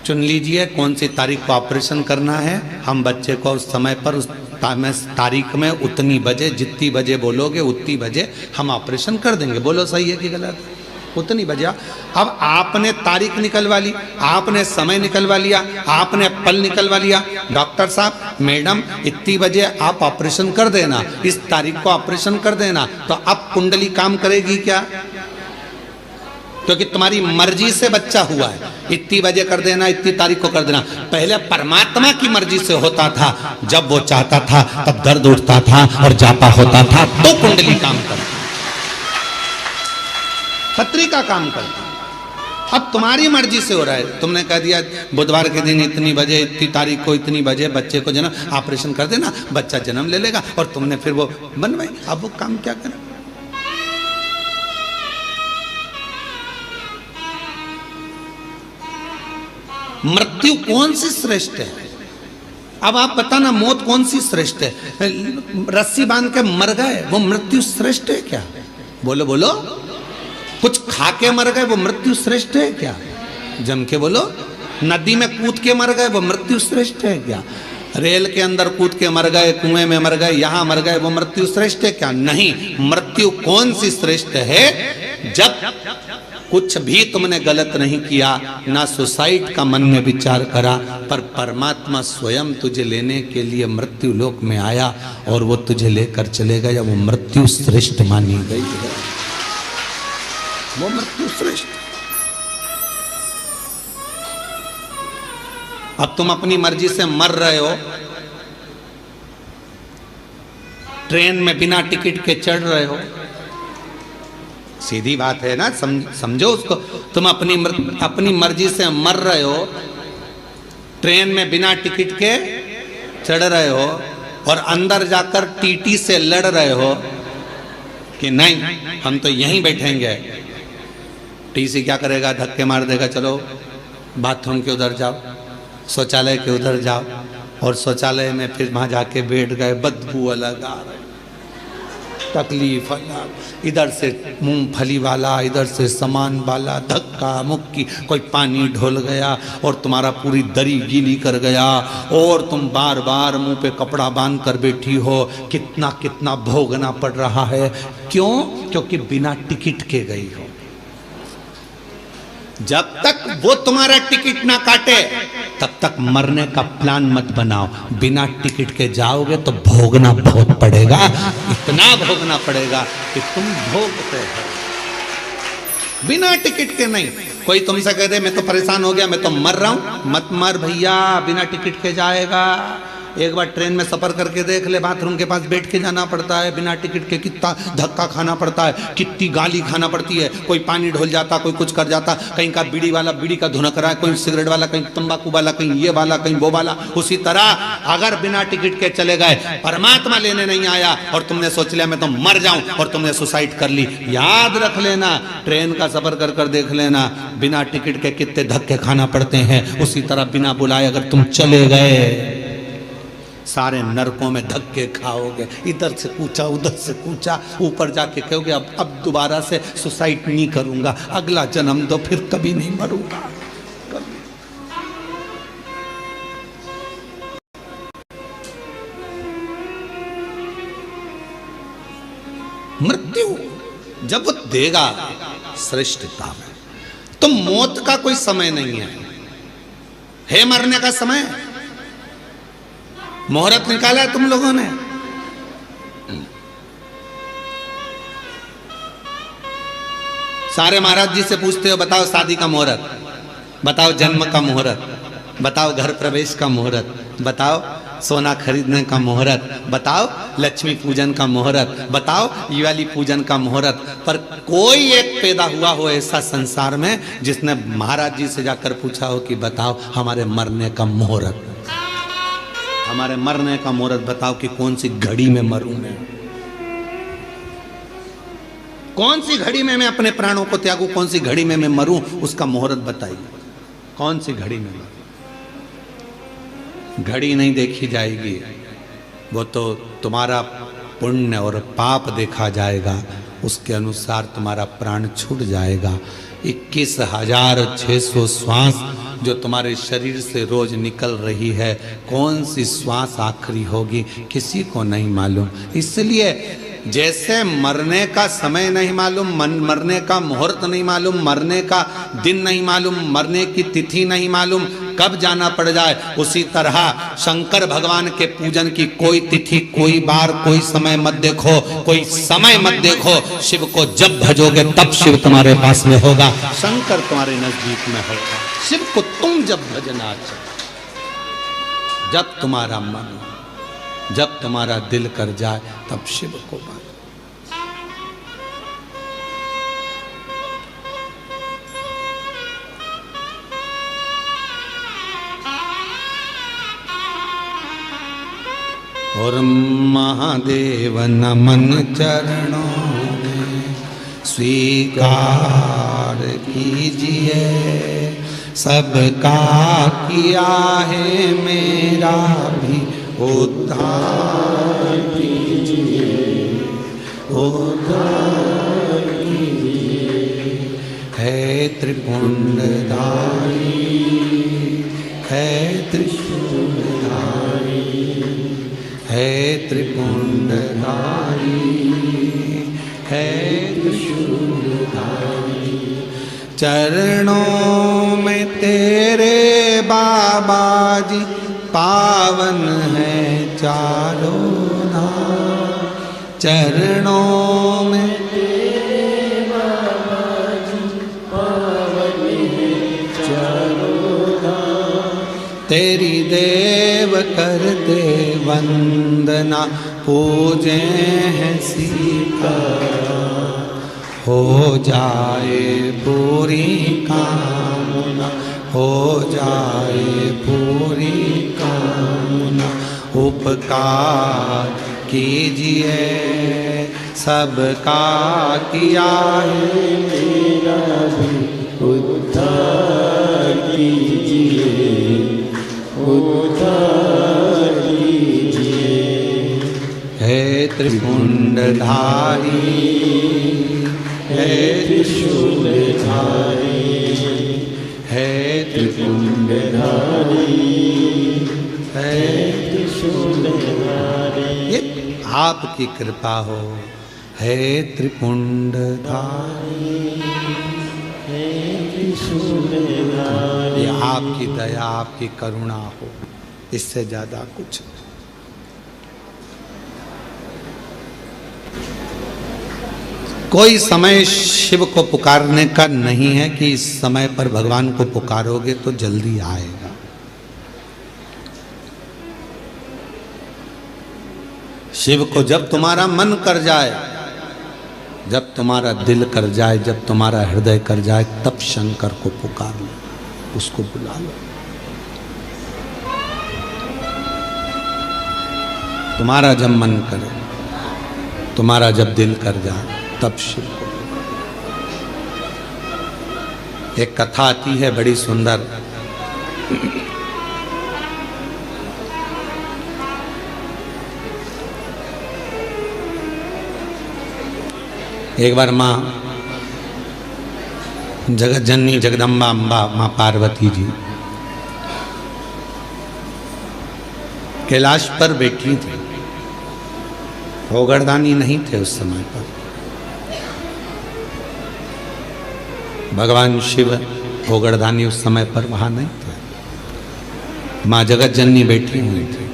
चुन लीजिए, कौन सी तारीख को ऑपरेशन करना है, हम बच्चे को उस समय पर उस तारीख में उतनी बजे, जितनी बजे बोलोगे उतनी बजे हम ऑपरेशन कर देंगे। बोलो सही है कि गलत? उतनी बजे। अब आपने तारीख निकलवा ली, आपने समय निकलवा लिया, आपने पल निकलवा लिया, डॉक्टर साहब मैडम इतनी बजे आप ऑपरेशन कर देना, इस तारीख को ऑपरेशन कर देना, तो अब कुंडली काम करेगी क्या? क्योंकि तुम्हारी मर्जी से बच्चा हुआ है, इतनी बजे कर देना, इतनी तारीख को कर देना। पहले परमात्मा की मर्जी से होता था, जब वो चाहता था तब दर्द उठता था और जापा होता था तो कुंडली काम करती, पत्रिका काम करती। अब तुम्हारी मर्जी से हो रहा है, तुमने कह दिया बुधवार के दिन इतनी बजे, इतनी तारीख को इतनी बजे बच्चे को जन्म ऑपरेशन कर देना, बच्चा जन्म ले लेगा, और तुमने फिर वो बनवाई। अब वो काम क्या करें? मृत्यु कौन सी श्रेष्ठ है? अब आप बताना, मौत कौन सी श्रेष्ठ है? रस्सी बांध के मर गए, वो मृत्यु श्रेष्ठ है क्या? बोलो बोलो। कुछ खा के मर गए, वो मृत्यु श्रेष्ठ है क्या? जम के बोलो। नदी में कूद के मर गए, वो मृत्यु श्रेष्ठ है क्या? रेल के अंदर कूद के मर गए, कुएं में मर गए, यहां मर गए, वो मृत्यु श्रेष्ठ है क्या? नहीं। मृत्यु कौन सी श्रेष्ठ है? जब कुछ भी तुमने गलत नहीं किया, ना सुसाइड का मन में विचार करा, पर परमात्मा स्वयं तुझे लेने के लिए मृत्यु लोक में आया और वो तुझे लेकर चले गया, वो मृत्यु श्रेष्ठ मानी गई है। वो मृत्यु श्रेष्ठ। अब तुम अपनी मर्जी से मर रहे हो, ट्रेन में बिना टिकट के चढ़ रहे हो, सीधी बात है ना, समझो उसको। तुम अपनी मर्जी से मर रहे हो, ट्रेन में बिना टिकट के चढ़ रहे हो, और अंदर जाकर टीटी से लड़ रहे हो कि नहीं हम तो यहीं बैठेंगे। टीसी क्या करेगा? धक्के मार देगा, चलो बाथरूम के उधर जाओ, शौचालय के उधर जाओ, और शौचालय में फिर वहाँ जाके बैठ गए, बदबू अलग आ रही, तकलीफ अलग, इधर से मूंगफली वाला, इधर से सामान वाला, धक्का मुक्की, कोई पानी ढोल गया और तुम्हारा पूरी दरी गीली कर गया और तुम बार बार मुंह पे कपड़ा बांध कर बैठी हो। कितना कितना भोगना पड़ रहा है। क्यों? क्योंकि बिना टिकट के गई हो। जब तक वो तुम्हारा टिकट ना काटे तब तक मरने का प्लान मत बनाओ। बिना टिकट के जाओगे तो भोगना बहुत पड़ेगा, इतना भोगना पड़ेगा कि तुम भोगते हो। बिना टिकट के नहीं। कोई तुमसे कह दे मैं तो परेशान हो गया, मैं तो मर रहा हूं, मत मर भैया, बिना टिकट के जाएगा। एक बार ट्रेन में सफर करके देख ले, बाथरूम के पास बैठ के जाना पड़ता है, बिना टिकट के कितना धक्का खाना पड़ता है, कितनी गाली खाना पड़ती है। कोई पानी ढोल जाता, कोई कुछ कर जाता, कहीं का बीड़ी वाला बीड़ी का धुनक रहा है, कोई सिगरेट वाला, कहीं तंबाकू वाला, कहीं ये वाला, कहीं वो वाला। उसी तरह अगर बिना टिकट के चले गए, परमात्मा लेने नहीं आया और तुमने सोच लिया मैं तो मर जाऊं और तुमने सुसाइड कर ली, याद रख लेना, ट्रेन का सफर कर कर देख लेना, बिना टिकट के कितने धक्के खाना पड़ते हैं। उसी तरह बिना बुलाए अगर तुम चले गए, सारे नरकों में धक्के खाओगे, इधर से कूचा, उधर से कूचा, ऊपर जाके कहोगे अब दोबारा से सुसाइड नहीं करूंगा, अगला जन्म दो, फिर कभी नहीं मरूंगा। कभी। मृत्यु जब वो देगा श्रेष्ठता में, तो मौत का कोई समय नहीं है मरने का समय। मुहूर्त निकाला है तुम लोगों ने, सारे महाराज जी से पूछते हो बताओ शादी का मुहूर्त, बताओ जन्म का मुहूर्त, बताओ घर प्रवेश का मुहूर्त, बताओ सोना खरीदने का मुहूर्त, बताओ लक्ष्मी पूजन का मुहूर्त, बताओ दिवाली पूजन का मुहूर्त। पर कोई एक पैदा हुआ हो ऐसा संसार में जिसने महाराज जी से जाकर पूछा हो कि बताओ हमारे मरने का मुहूर्त, हमारे मरने का मुहूर्त बताओ कि कौन सी घड़ी में मरूं मैं, कौन सी घड़ी में मैं अपने प्राणों को त्यागूं, कौन सी घड़ी में मैं मरूं, उसका मुहूर्त बताइए। कौन सी घड़ी में मरूं? घड़ी नहीं देखी जाएगी, वो तो तुम्हारा पुण्य और पाप देखा जाएगा, उसके अनुसार तुम्हारा प्राण छूट जाएगा। 21,600 श्वास जो तुम्हारे शरीर से रोज निकल रही है, कौन सी श्वास आखिरी होगी किसी को नहीं मालूम। इसलिए जैसे मरने का समय नहीं मालूम, मरने का मुहूर्त नहीं मालूम, मरने का दिन नहीं मालूम, मरने की तिथि नहीं मालूम, कब जाना पड़ जाए, उसी तरह शंकर भगवान के पूजन की कोई तिथि, कोई बार, कोई समय मत देखो, कोई समय मत देखो। शिव को जब भजोगे तब शिव तुम्हारे पास में होगा, शंकर तुम्हारे नजदीक में होगा। शिव को तुम जब भजना चाहो, जब तुम्हारा मन, जब तुम्हारा दिल कर जाए, तब शिव को भज। और महादेव नमन चरणों में स्वीकार कीजिए, सबका किया है मेरा भी उद्धार कीजिए, उद्धार कीजिए। है त्रिपुंडधारी, है त्रिशूलधारी, है त्रिपुंडधारी, है त्रिशूलधारी। चरणों में तेरे बाबा जी पावन है चारों धाम, चरणों में तेरे बाबा जी पावन है चारों धाम। तेरी देव करते वंदना, पूजे हैं सीतारा, हो जाए पूरी कामना, हो जाए पूरी कामना। उपकार कीजिए, सबका किया है मेरा भी उद्धार कीजिए, उद्धार त्रिपुंडधारी, है त्रिशूलधारी, है त्रिपुंडधारी, है त्रिशूलधारी। ये आपकी कृपा हो, है त्रिपुंडधारी, है त्रिशूलधारी। ये आपकी दया, आपकी करुणा हो, इससे ज्यादा कुछ नहीं। कोई समय शिव को पुकारने का नहीं है कि इस समय पर भगवान को पुकारोगे तो जल्दी आएगा। शिव को जब तुम्हारा मन कर जाए, जब तुम्हारा दिल कर जाए, जब तुम्हारा हृदय कर जाए, तब शंकर को पुकार लो, उसको बुला लो। तुम्हारा जब मन करे, तुम्हारा जब दिल कर जाए, तब शिव को। एक कथा आती है बड़ी सुंदर। एक बार माँ जगत जननी जगदम्बा अम्बा माँ पार्वती जी कैलाश पर बैठी थी। भोगरदानी नहीं थे उस समय पर। भगवान शिव भोगरदानी उस समय पर वहां नहीं थे। माँ जगत जननी बैठी हुई थी।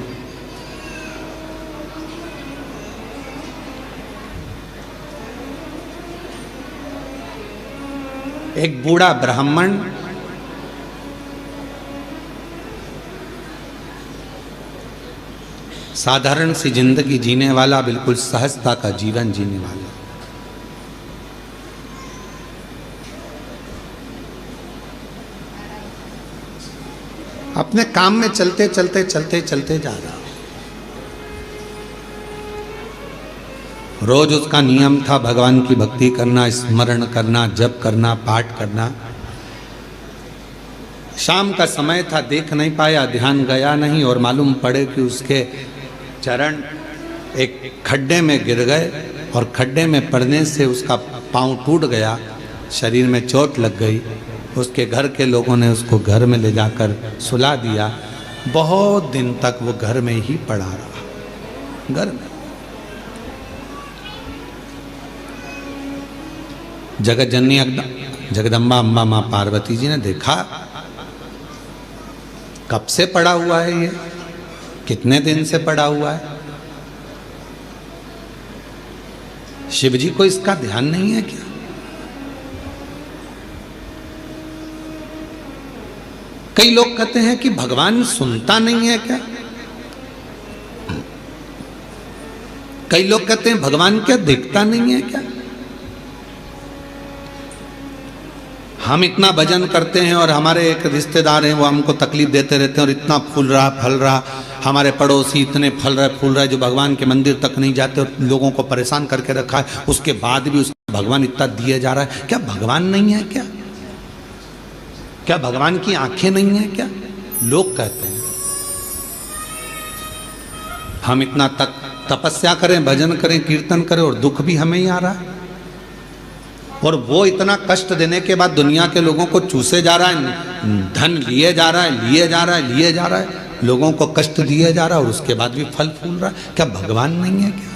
एक बूढ़ा ब्राह्मण साधारण सी जिंदगी जीने वाला, बिल्कुल सहजता का जीवन जीने वाला, अपने काम में चलते चलते चलते चलते जा रहा। रोज उसका नियम था भगवान की भक्ति करना, स्मरण करना, जप करना, पाठ करना। शाम का समय था, देख नहीं पाया, ध्यान गया नहीं, और मालूम पड़े कि उसके चरण एक खड्डे में गिर गए और खड्डे में पड़ने से उसका पांव टूट गया, शरीर में चोट लग गई। उसके घर के लोगों ने उसको घर में ले जाकर सुला दिया। बहुत दिन तक वो घर में ही पड़ा रहा, घर में। जगत जननी जगदम्बा अम्बा माँ पार्वती जी ने देखा, कब से पड़ा हुआ है ये, कितने दिन से पड़ा हुआ है। शिव जी को इसका ध्यान नहीं है क्या? कई लोग कहते हैं कि भगवान सुनता नहीं है क्या? कई लोग कहते हैं भगवान क्या देखता नहीं है क्या? हम इतना भजन करते हैं और हमारे एक रिश्तेदार हैं, वो हमको तकलीफ देते रहते हैं और इतना फूल रहा फल रहा, हमारे पड़ोसी इतने फल रहे फूल रहे जो भगवान के मंदिर तक नहीं जाते और लोगों को परेशान करके रखा है। उसके बाद भी उसको भगवान इतना दिए जा रहा है। क्या भगवान नहीं है क्या? क्या भगवान की आंखें नहीं है क्या? लोग कहते हैं। हम इतना तपस्या करें, भजन करें, कीर्तन करें और दुख भी हमें ही आ रहा है। और वो इतना कष्ट देने के बाद दुनिया के लोगों को चूसे जा रहा है, धन लिए जा रहा है, लिए जा रहा है, लिए जा रहा है, लोगों को कष्ट दिए जा रहा है और उसके बाद भी फल फूल रहा है। क्या भगवान नहीं है क्या?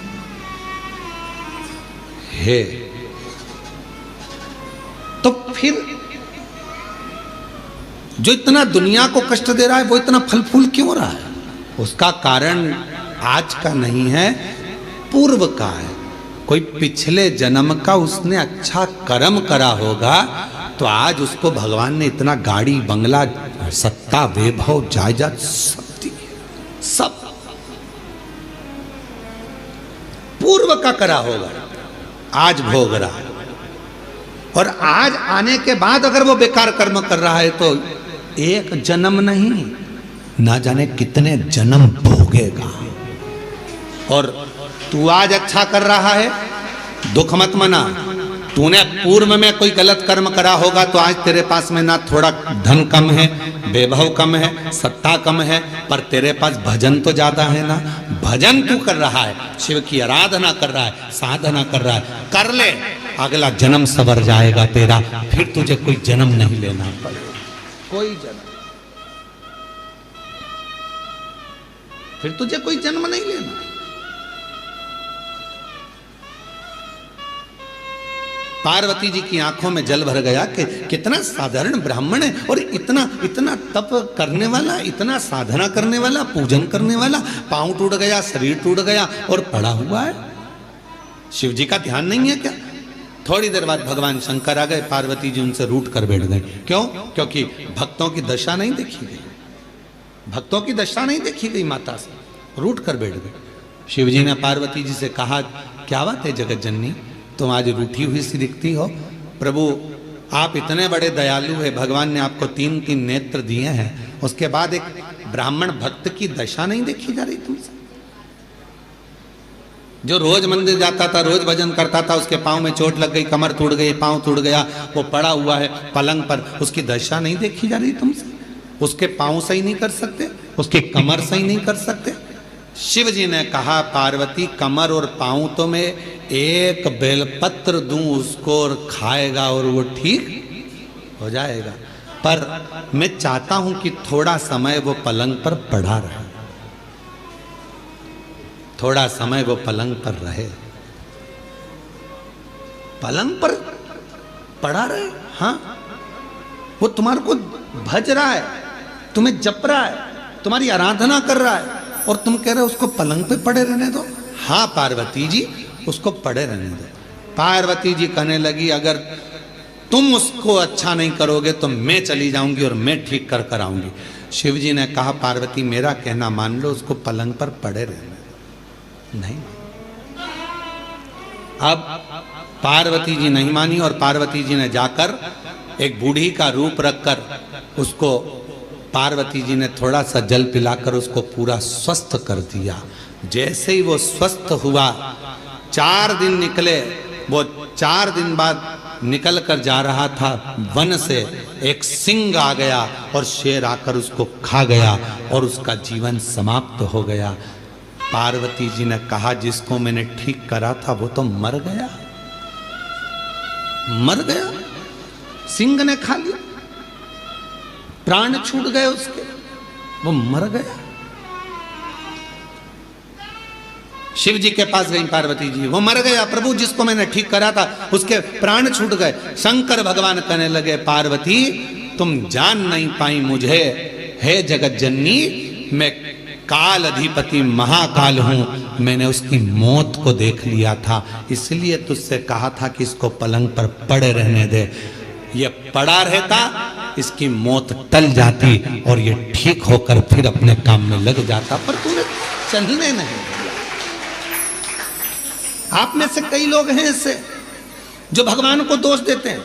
है। तो फिर जो इतना दुनिया को कष्ट दे रहा है वो इतना फल फूल क्यों रहा है? उसका कारण आज का नहीं है, पूर्व का है। कोई पिछले जन्म का उसने अच्छा कर्म करा होगा तो आज उसको भगवान ने इतना गाड़ी बंगला सत्ता वैभव जायदाद सब दी, सब पूर्व का करा होगा, आज भोग रहा है। और आज आने के बाद अगर वो बेकार कर्म कर रहा है तो एक जन्म नहीं, ना जाने कितने जन्म भोगेगा। और तू आज अच्छा कर रहा है, दुख मत मना, तूने पूर्व में कोई गलत कर्म करा होगा तो आज तेरे पास में ना थोड़ा धन कम है, वैभव कम है, सत्ता कम है, पर तेरे पास भजन तो ज्यादा है ना। भजन तू कर रहा है, शिव की आराधना कर रहा है, साधना कर रहा है, कर ले, अगला जन्म सवर जाएगा तेरा, फिर तुझे कोई जन्म नहीं लेना पड़ेगा, कोई जन्म, फिर तुझे कोई जन्म नहीं लेना। पार्वती जी की आंखों में जल भर गया कि कितना साधारण ब्राह्मण है और इतना इतना तप करने वाला, इतना साधना करने वाला, पूजन करने वाला, पांव टूट गया, शरीर टूट गया और पड़ा हुआ है। शिव जी का ध्यान नहीं है क्या? थोड़ी देर बाद भगवान शंकर आ गए, पार्वती जी उनसे रूठ कर बैठ गए। क्यों? क्योंकि भक्तों की दशा नहीं देखी गई, भक्तों की दशा नहीं देखी गई, माता से रूठ कर बैठ गए। शिव जी ने पार्वती जी से कहा, क्या बात है जगत जननी, तुम आज रूठी हुई सी दिखती हो। प्रभु आप इतने बड़े दयालु है, भगवान ने आपको 3-3 नेत्र दिए हैं, उसके बाद एक ब्राह्मण भक्त की दशा नहीं देखी जा रही तुमसे? जो रोज मंदिर जाता था, रोज भजन करता था, उसके पांव में चोट लग गई, कमर टूट गई, पांव टूट गया, वो पड़ा हुआ है पलंग पर, उसकी दशा नहीं देखी जा रही तुमसे? उसके पांव सही नहीं कर सकते, उसकी कमर सही नहीं कर सकते? शिव जी ने कहा, पार्वती कमर और पांव तो मैं एक बेलपत्र दूं उसको और खाएगा और वो ठीक हो जाएगा, पर मैं चाहता हूं कि थोड़ा समय वो पलंग पर पड़ा रहे, थोड़ा समय वो पलंग पर रहे, पलंग पर पड़ा रहे। हाँ, वो तुम्हारे को भज रहा है, तुम्हें जप रहा है, तुम्हारी आराधना कर रहा है, और तुम कह रहे हो उसको पलंग पे पड़े रहने दो। हाँ पार्वती जी, उसको पड़े रहने दो। पार्वती जी कहने लगी, अगर तुम उसको अच्छा नहीं करोगे तो मैं चली जाऊंगी और मैं ठीक कर कर आऊंगी। शिव जी ने कहा, पार्वती मेरा कहना मान लो, उसको पलंग पर पड़े रहने। नहीं, अब पार्वती जी नहीं मानी और पार्वती जी ने जाकर एक बूढ़ी का रूप रखकर उसको, पार्वती जी ने थोड़ा सा जल पिलाकर उसको पूरा स्वस्थ कर दिया। जैसे ही वो स्वस्थ हुआ, 4 दिन निकले, वो 4 दिन बाद निकल कर जा रहा था, वन से एक सिंह आ गया और शेर आकर उसको खा गया और उसका जीवन समाप्त हो गया। पार्वती जी ने कहा, जिसको मैंने ठीक करा था वो तो मर गया, मर गया, सिंह ने खा लिया, प्राण छूट गए उसके, वो मर गया। शिव जी के पास गई पार्वती जी, वो मर गया प्रभु, जिसको मैंने ठीक करा था उसके प्राण छूट गए। शंकर भगवान कहने लगे, पार्वती तुम जान नहीं पाई मुझे, हे जगत जननी, मैं काल अधिपति महाकाल हूं, मैंने उसकी मौत को देख लिया था, इसलिए तुझसे कहा था कि इसको पलंग पर पड़े रहने दे। ये पड़ा रहता, इसकी मौत टल जाती और ये ठीक होकर फिर अपने काम में लग जाता, पर तूने चलने नहीं दिया। आप में से कई लोग हैं ऐसे जो भगवान को दोष देते हैं,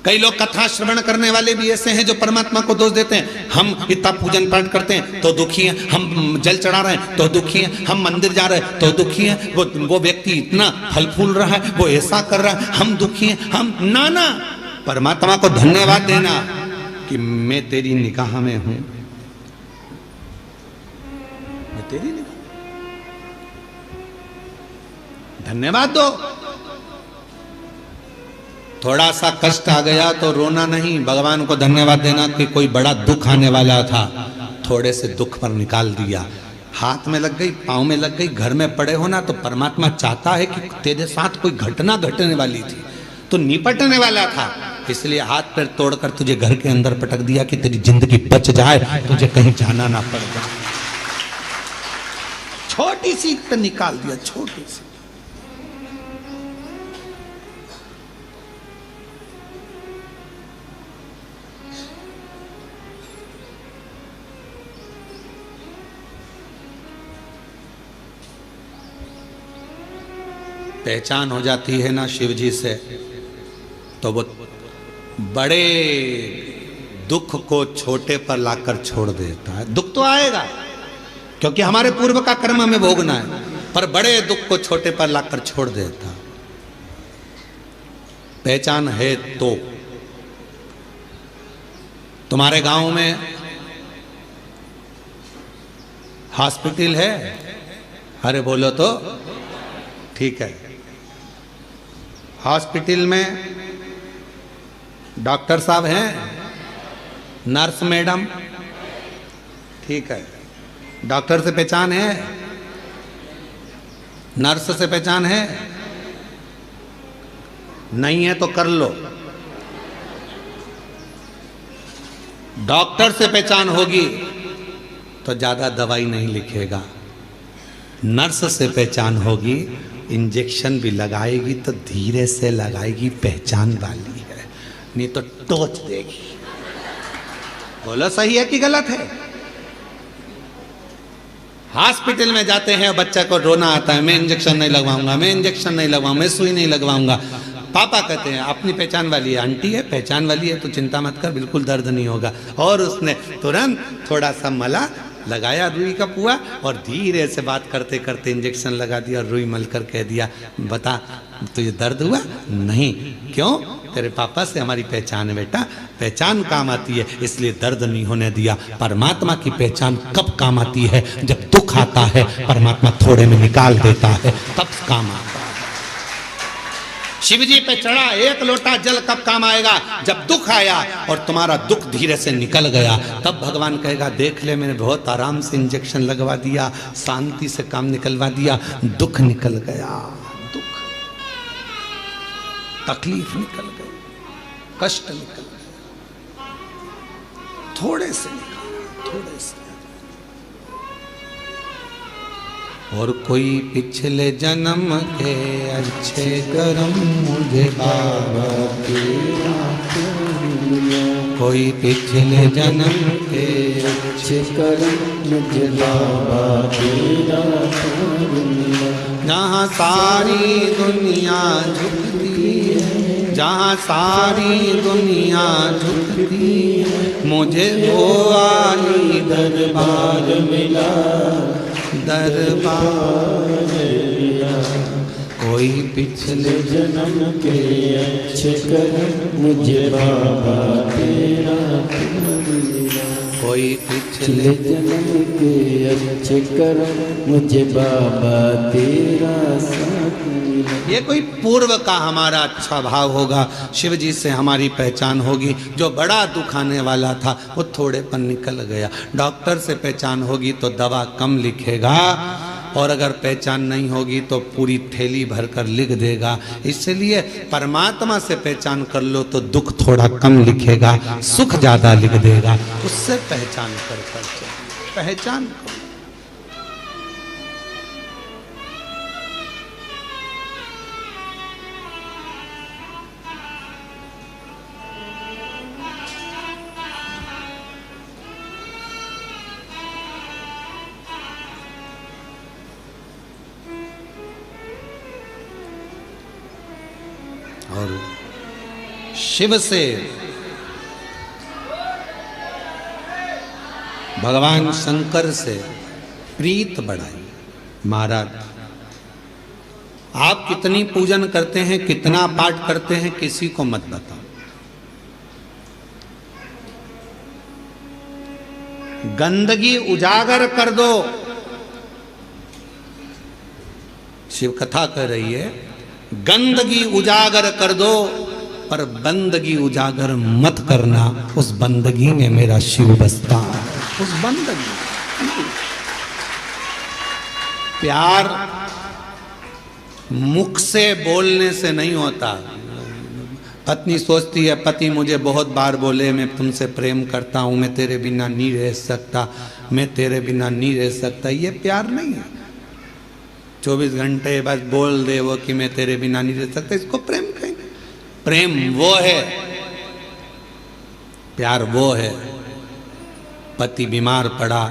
कई लोग कथा श्रवण करने वाले भी ऐसे हैं जो परमात्मा को दोष देते हैं। हम इतना पूजन पाठ करते हैं तो दुखी हैं, हम जल चढ़ा रहे हैं तो दुखी हैं, हम मंदिर जा रहे हैं तो दुखी हैं, वो व्यक्ति इतना फल फूल रहा है, वो ऐसा कर रहा है, हम दुखी हैं। हम नाना परमात्मा को धन्यवाद देना कि मैं तेरी निगाह में हूं, मैं तेरी निगाह, धन्यवाद दो। थोड़ा सा कष्ट आ गया तो रोना नहीं, भगवान को धन्यवाद देना कि कोई बड़ा दुख आने वाला था, थोड़े से दुख पर निकाल दिया। हाथ में लग गई, पांव में लग गई, घर में पड़े हो ना, तो परमात्मा चाहता है कि तेरे साथ कोई घटना घटने वाली थी, तो निपटने वाला था, इसलिए हाथ पैर तोड़कर तुझे घर के अंदर पटक दिया कि तेरी जिंदगी बच जाए, तुझे कहीं जाना ना पड़ जाए। छोटी सी पे निकाल दिया, छोटी सी। पहचान हो जाती है ना शिव जी से, तो वो बड़े दुख को छोटे पर लाकर छोड़ देता है। दुख तो आएगा क्योंकि हमारे पूर्व का कर्म हमें भोगना है, पर बड़े दुख को छोटे पर लाकर छोड़ देता। पहचान है तो। तुम्हारे गांव में हॉस्पिटल है? अरे बोलो तो। ठीक है, हॉस्पिटल में डॉक्टर साहब हैं, नर्स मैडम? ठीक है, डॉक्टर से पहचान है, नर्स से पहचान है? नहीं है तो कर लो। डॉक्टर से पहचान होगी तो ज्यादा दवाई नहीं लिखेगा, नर्स से पहचान होगी इंजेक्शन भी लगाएगी तो धीरे से लगाएगी, पहचान वाली है, नहीं तो टोच देगी। बोलो सही है कि गलत है? हॉस्पिटल में जाते हैं, बच्चा को रोना आता है, मैं इंजेक्शन नहीं लगवाऊंगा, मैं इंजेक्शन नहीं लगवाऊंगा, मैं सुई नहीं लगवाऊंगा। पापा कहते हैं अपनी पहचान वाली है, आंटी है पहचान वाली है तो चिंता मत कर, बिल्कुल दर्द नहीं होगा। और उसने तुरंत थोड़ा सा मला लगाया रुई का पुआ और धीरे से बात करते करते इंजेक्शन लगा दिया और रुई मल कर कह दिया बता तुझे दर्द हुआ? नहीं। क्यों? तेरे पापा से हमारी पहचान है बेटा, पहचान काम आती है इसलिए दर्द नहीं होने दिया। परमात्मा की पहचान कब काम आती है? जब दुख आता है, परमात्मा थोड़े में निकाल देता है, तब काम आता है। शिव जी पे चढ़ा एक लोटा जल कब काम आएगा? जब दुख आया और तुम्हारा दुख धीरे से निकल गया, तब भगवान कहेगा देख ले मैंने बहुत आराम से इंजेक्शन लगवा दिया, शांति से काम निकलवा दिया, दुख निकल गया, दुख तकलीफ निकल गई, कष्ट निकल गया, थोड़े से निकाला, थोड़े से। और कोई पिछले जन्म के अच्छे कर्म मुझे बाबा तेरा, कोई पिछले जन्म के अच्छे कर्म मुझे बाबा तेरा, जहाँ सारी दुनिया झुकती है, जहाँ सारी दुनिया झुकती है, मुझे वो आली दरबार मिला, दरबार मिला। कोई पिछले जन्म के अच्छे कर्म मुझे बाबा तेरा मिला, कोई पिछले जन्म के अच्छे कर्म मुझे बाबा तेरा साथ मिला। ये कोई पूर्व का हमारा अच्छा भाव होगा, शिव जी से हमारी पहचान होगी। जो बड़ा दुख आने वाला था वो थोड़े पर निकल गया। डॉक्टर से पहचान होगी तो दवा कम लिखेगा, और अगर पहचान नहीं होगी तो पूरी थैली भर कर लिख देगा। इसलिए परमात्मा से पहचान कर लो तो दुख थोड़ा कम लिखेगा, सुख ज्यादा लिख देगा। उससे पहचान कर पहचान करो। और शिव से भगवान शंकर से प्रीत बढ़ाई। महाराज आप कितनी पूजन करते हैं, कितना पाठ करते हैं, किसी को मत बताओ। गंदगी उजागर कर दो। शिव कथा कह रही है गंदगी उजागर कर दो, पर बंदगी उजागर मत करना। उस बंदगी में मेरा शिव बसता है। उस बंदगी प्यार मुख से बोलने से नहीं होता। पत्नी सोचती है पति मुझे बहुत बार बोले मैं तुमसे प्रेम करता हूं, मैं तेरे बिना नहीं रह सकता, मैं तेरे बिना नहीं रह सकता। ये प्यार नहीं है। 24 घंटे बस बोल दे वो कि मैं तेरे बिना नहीं रह सकता, इसको प्रेम कहेंगे? प्रेम वो है, प्यार वो है। पति बीमार पड़ा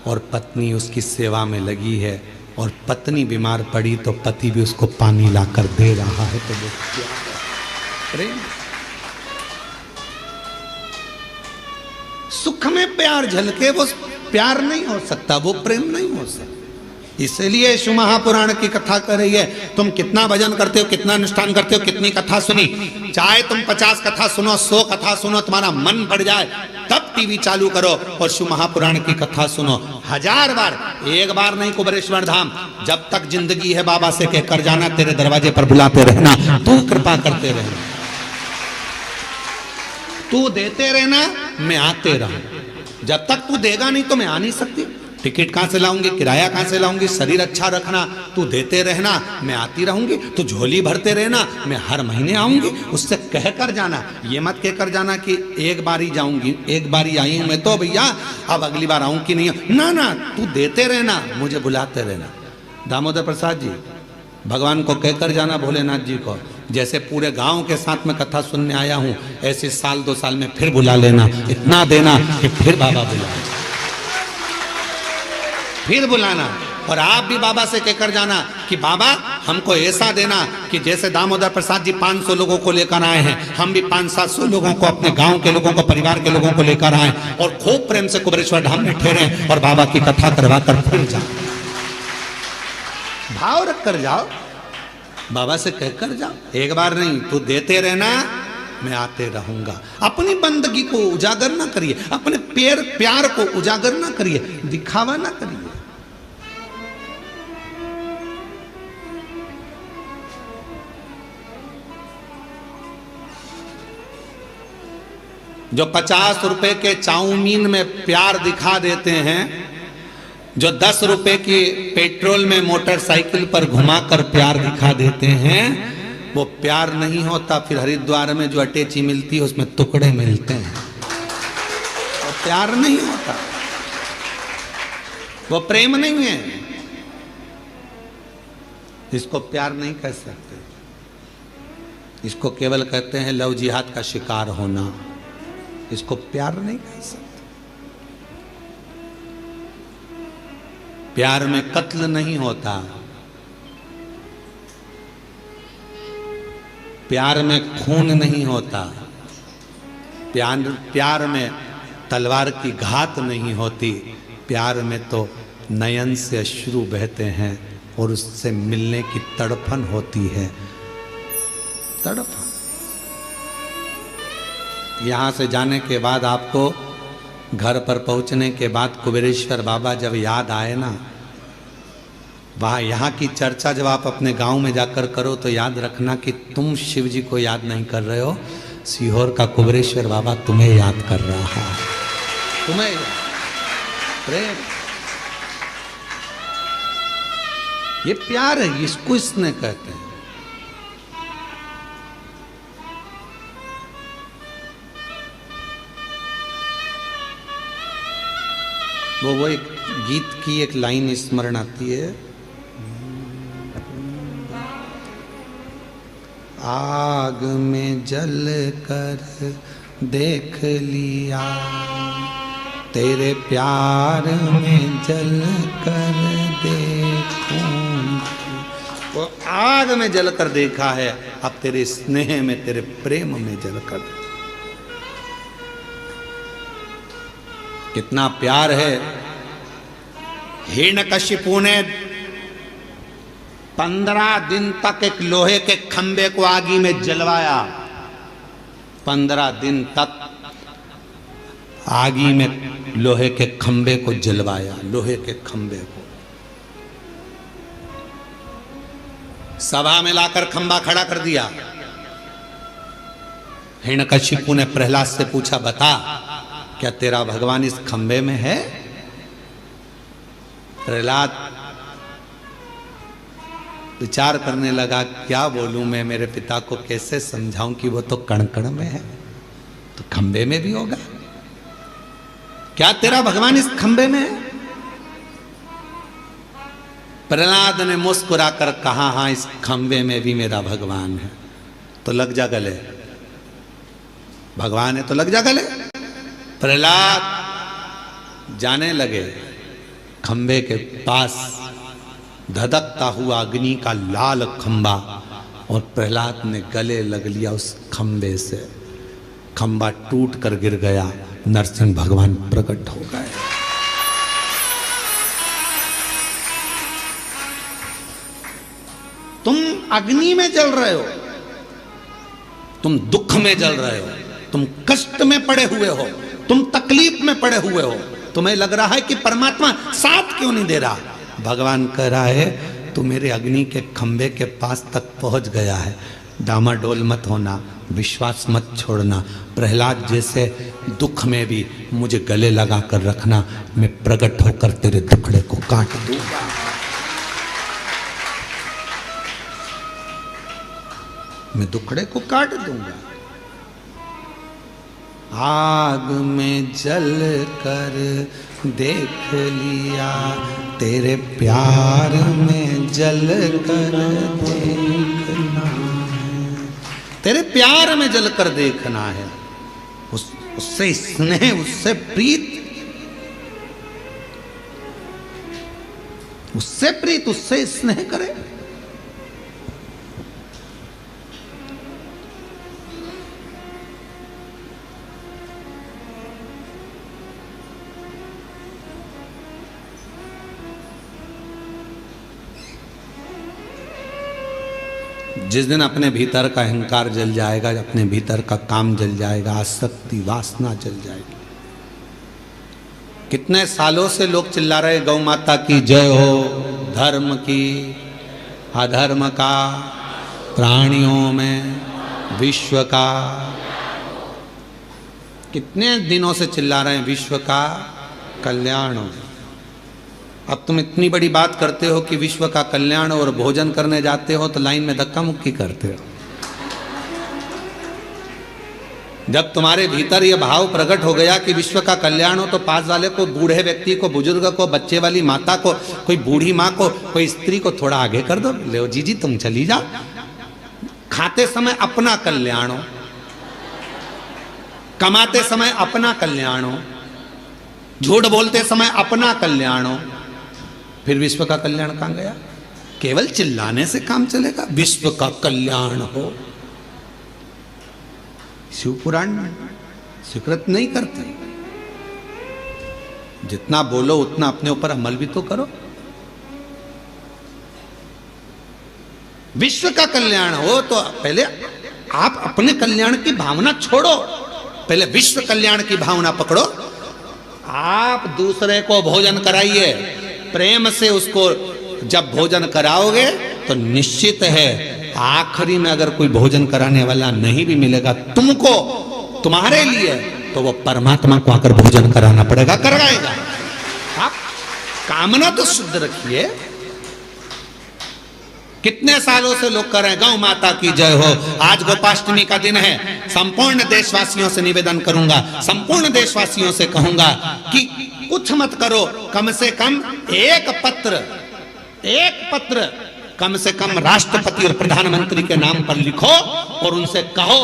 और पत्नी उसकी सेवा में लगी है, और पत्नी बीमार पड़ी तो पति भी उसको पानी लाकर दे रहा है, तो वो प्यार है, प्रेम। सुख में प्यार झलके वो प्यार नहीं हो सकता, वो प्रेम नहीं हो सकता। इसलिए यीशु महापुराण की कथा कर रही है। तुम कितना भजन करते हो, कितना अनुष्ठान करते हो, कितनी कथा सुनी, चाहे तुम 50 कथा सुनो, 100 कथा सुनो, तुम्हारा मन बढ़ जाए तब टीवी चालू करो और शिव महापुराण की कथा सुनो 1000 बार, एक बार नहीं। कुबेरेश्वर धाम जब तक जिंदगी है बाबा से कहकर जाना, तेरे दरवाजे पर बुलाते रहना, तू कृपा करते रहना, तू देते रहना, मैं आते रहूं। जब तक तू देगा नहीं तो मैं आ नहीं सकती। टिकट कहां से लाऊंगी, किराया कहां से लाऊंगी, शरीर अच्छा रखना, तू देते रहना, मैं आती रहूंगी। तू झोली भरते रहना, मैं हर महीने आऊंगी। उससे कहकर जाना, ये मत कहकर जाना कि एक बार ही जाऊंगी, एक बार ही आई हूं मैं तो भैया, अब अगली बार आऊं कि नहीं। ना ना, तू देते रहना, मुझे बुलाते रहना। दामोदर प्रसाद जी, भगवान को कहकर जाना, भोलेनाथ जी को, जैसे पूरे गांव के साथ में कथा सुनने आया हूं, ऐसे 1-2 साल में फिर बुला लेना, इतना देना कि फिर बाबा बुलाए, फिर बुलाना। और आप भी बाबा से कहकर जाना कि बाबा हमको ऐसा देना कि जैसे दामोदर प्रसाद जी 500 लोगों को लेकर आए हैं, हम भी 500-700 लोगों को, अपने गांव के लोगों को, परिवार के लोगों को लेकर आए और खूब प्रेम से कुबेरेश्वर धाम में ठहरे और बाबा की कथा करवा कर फिर जाओ। भाव रख कर जाओ, बाबा से कहकर जाओ, एक बार नहीं, तू देते रहना, मैं आते रहूंगा। अपनी बंदगी को उजागर ना करिए, अपने प्यार को उजागर ना करिए, दिखावा ना करिए। जो 50 रुपए के चाउमीन में प्यार दिखा देते हैं, जो 10 रुपए की पेट्रोल में मोटरसाइकिल पर घुमाकर प्यार दिखा देते हैं, वो प्यार नहीं होता। फिर हरिद्वार में जो अटैची मिलती है उसमें टुकड़े मिलते हैं, वो प्यार नहीं होता, वो प्रेम नहीं है। इसको प्यार नहीं कह सकते, इसको केवल कहते हैं लव जिहाद का शिकार होना, इसको प्यार नहीं कह सकते। प्यार में कत्ल नहीं होता, प्यार में खून नहीं होता, प्यार में तलवार की घात नहीं होती। प्यार में तो नयन से अश्रु बहते हैं और उससे मिलने की तड़पन होती है, तड़पन। यहाँ से जाने के बाद आपको घर पर पहुँचने के बाद कुबेरेश्वर बाबा जब याद आए ना, वहाँ यहाँ की चर्चा जब आप अपने गांव में जाकर करो तो याद रखना कि तुम शिव जी को याद नहीं कर रहे हो, सीहोर का कुबेरेश्वर बाबा तुम्हें याद कर रहा है, तुम्हें प्रेम। ये प्यार है, इसको इसने कहते हैं। वो एक गीत की एक लाइन स्मरण आती है, आग में जल कर देख लिया, तेरे प्यार में जल कर देखूं। वो आग में जल कर देखा है, अब तेरे स्नेह में, तेरे प्रेम में जल कर। कितना प्यार है। हिरण्यकशिपु ने 15 दिन तक एक लोहे के खंबे को आगी में जलवाया, 15 दिन तक आगी में लोहे के खंबे को जलवाया, लोहे के खंबे को। सभा में लाकर खंबा खड़ा कर दिया। हिरण्यकशिपु ने प्रहलाद से पूछा, बता क्या तेरा भगवान इस खंबे में है? प्रहलाद विचार करने लगा, क्या बोलूं मैं, मेरे पिता को कैसे समझाऊं कि वो तो कण कण में है, तो खंबे में भी होगा। क्या तेरा भगवान इस खंबे में है? प्रहलाद ने मुस्कुराकर कहा, हाँ इस खंबे में भी मेरा भगवान है। तो लग जा गले, भगवान है तो लग जा गले। प्रहलाद जाने लगे खंबे के पास, धधकता हुआ अग्नि का लाल खंबा, और प्रहलाद ने गले लग लिया उस खंबे से। खंबा टूट कर गिर गया, नरसिंह भगवान प्रकट हो गए। तुम अग्नि में जल रहे हो, तुम दुख में जल रहे हो, तुम कष्ट में पड़े हुए हो, तुम तकलीफ में पड़े हुए हो, तुम्हें लग रहा है कि परमात्मा साथ क्यों नहीं दे रहा। भगवान कह रहा है तू मेरे अग्नि के खंभे के पास तक पहुंच गया है, डामाडोल मत होना, विश्वास मत छोड़ना। प्रहलाद जैसे दुख में भी मुझे गले लगा कर रखना, मैं प्रकट होकर तेरे दुखड़े को काट दूंगा। मैं दुखड़े को काट दूंगा। आग में जल कर देख लिया, तेरे प्यार में जल कर देखना है, तेरे प्यार में जल कर देखना है। उससे स्नेह, उससे प्रीत, उससे प्रीत, उससे स्नेह करे। जिस दिन अपने भीतर का अहंकार जल जाएगा, अपने भीतर का काम जल जाएगा, आसक्ति वासना जल जाएगी। कितने सालों से लोग चिल्ला रहे गौ माता की जय हो, धर्म की, अधर्म का, प्राणियों में, विश्व का। कितने दिनों से चिल्ला रहे हैं विश्व का कल्याण हो। अब तुम इतनी बड़ी बात करते हो कि विश्व का कल्याण और भोजन करने जाते हो तो लाइन में धक्का मुक्की करते हो। जब तुम्हारे भीतर यह भाव प्रकट हो गया कि विश्व का कल्याण हो तो पास वाले को, बूढ़े व्यक्ति को, बुजुर्ग को, बच्चे वाली माता को, कोई बूढ़ी माँ को, कोई स्त्री को थोड़ा आगे कर दो। ले जी तुम चली जाओ। खाते समय अपना कल्याण हो, कमाते समय अपना कल्याण हो, झूठ बोलते समय अपना कल्याण हो, फिर विश्व का कल्याण कहां गया? केवल चिल्लाने से काम चलेगा? विश्व का कल्याण हो। शिव पुराण स्वीकृत नहीं करते। जितना बोलो उतना अपने ऊपर अमल भी तो करो। विश्व का कल्याण हो तो पहले आप अपने कल्याण की भावना छोड़ो, पहले विश्व कल्याण की भावना पकड़ो। आप दूसरे को भोजन कराइए, प्रेम से उसको जब भोजन कराओगे तो निश्चित है आखिरी में अगर कोई भोजन कराने वाला नहीं भी मिलेगा तुमको, तुम्हारे लिए, तो वो परमात्मा को आकर भोजन कराना पड़ेगा, कराएगा। आप कामना तो शुद्ध रखिए। कितने सालों से लोग कर रहे हैं गौ माता की जय हो। आज गोपाष्टमी का दिन है। संपूर्ण देशवासियों से निवेदन करूंगा, संपूर्ण देशवासियों से कहूंगा कि कुछ मत करो, कम से कम एक पत्र कम से कम राष्ट्रपति और प्रधानमंत्री के नाम पर लिखो और उनसे कहो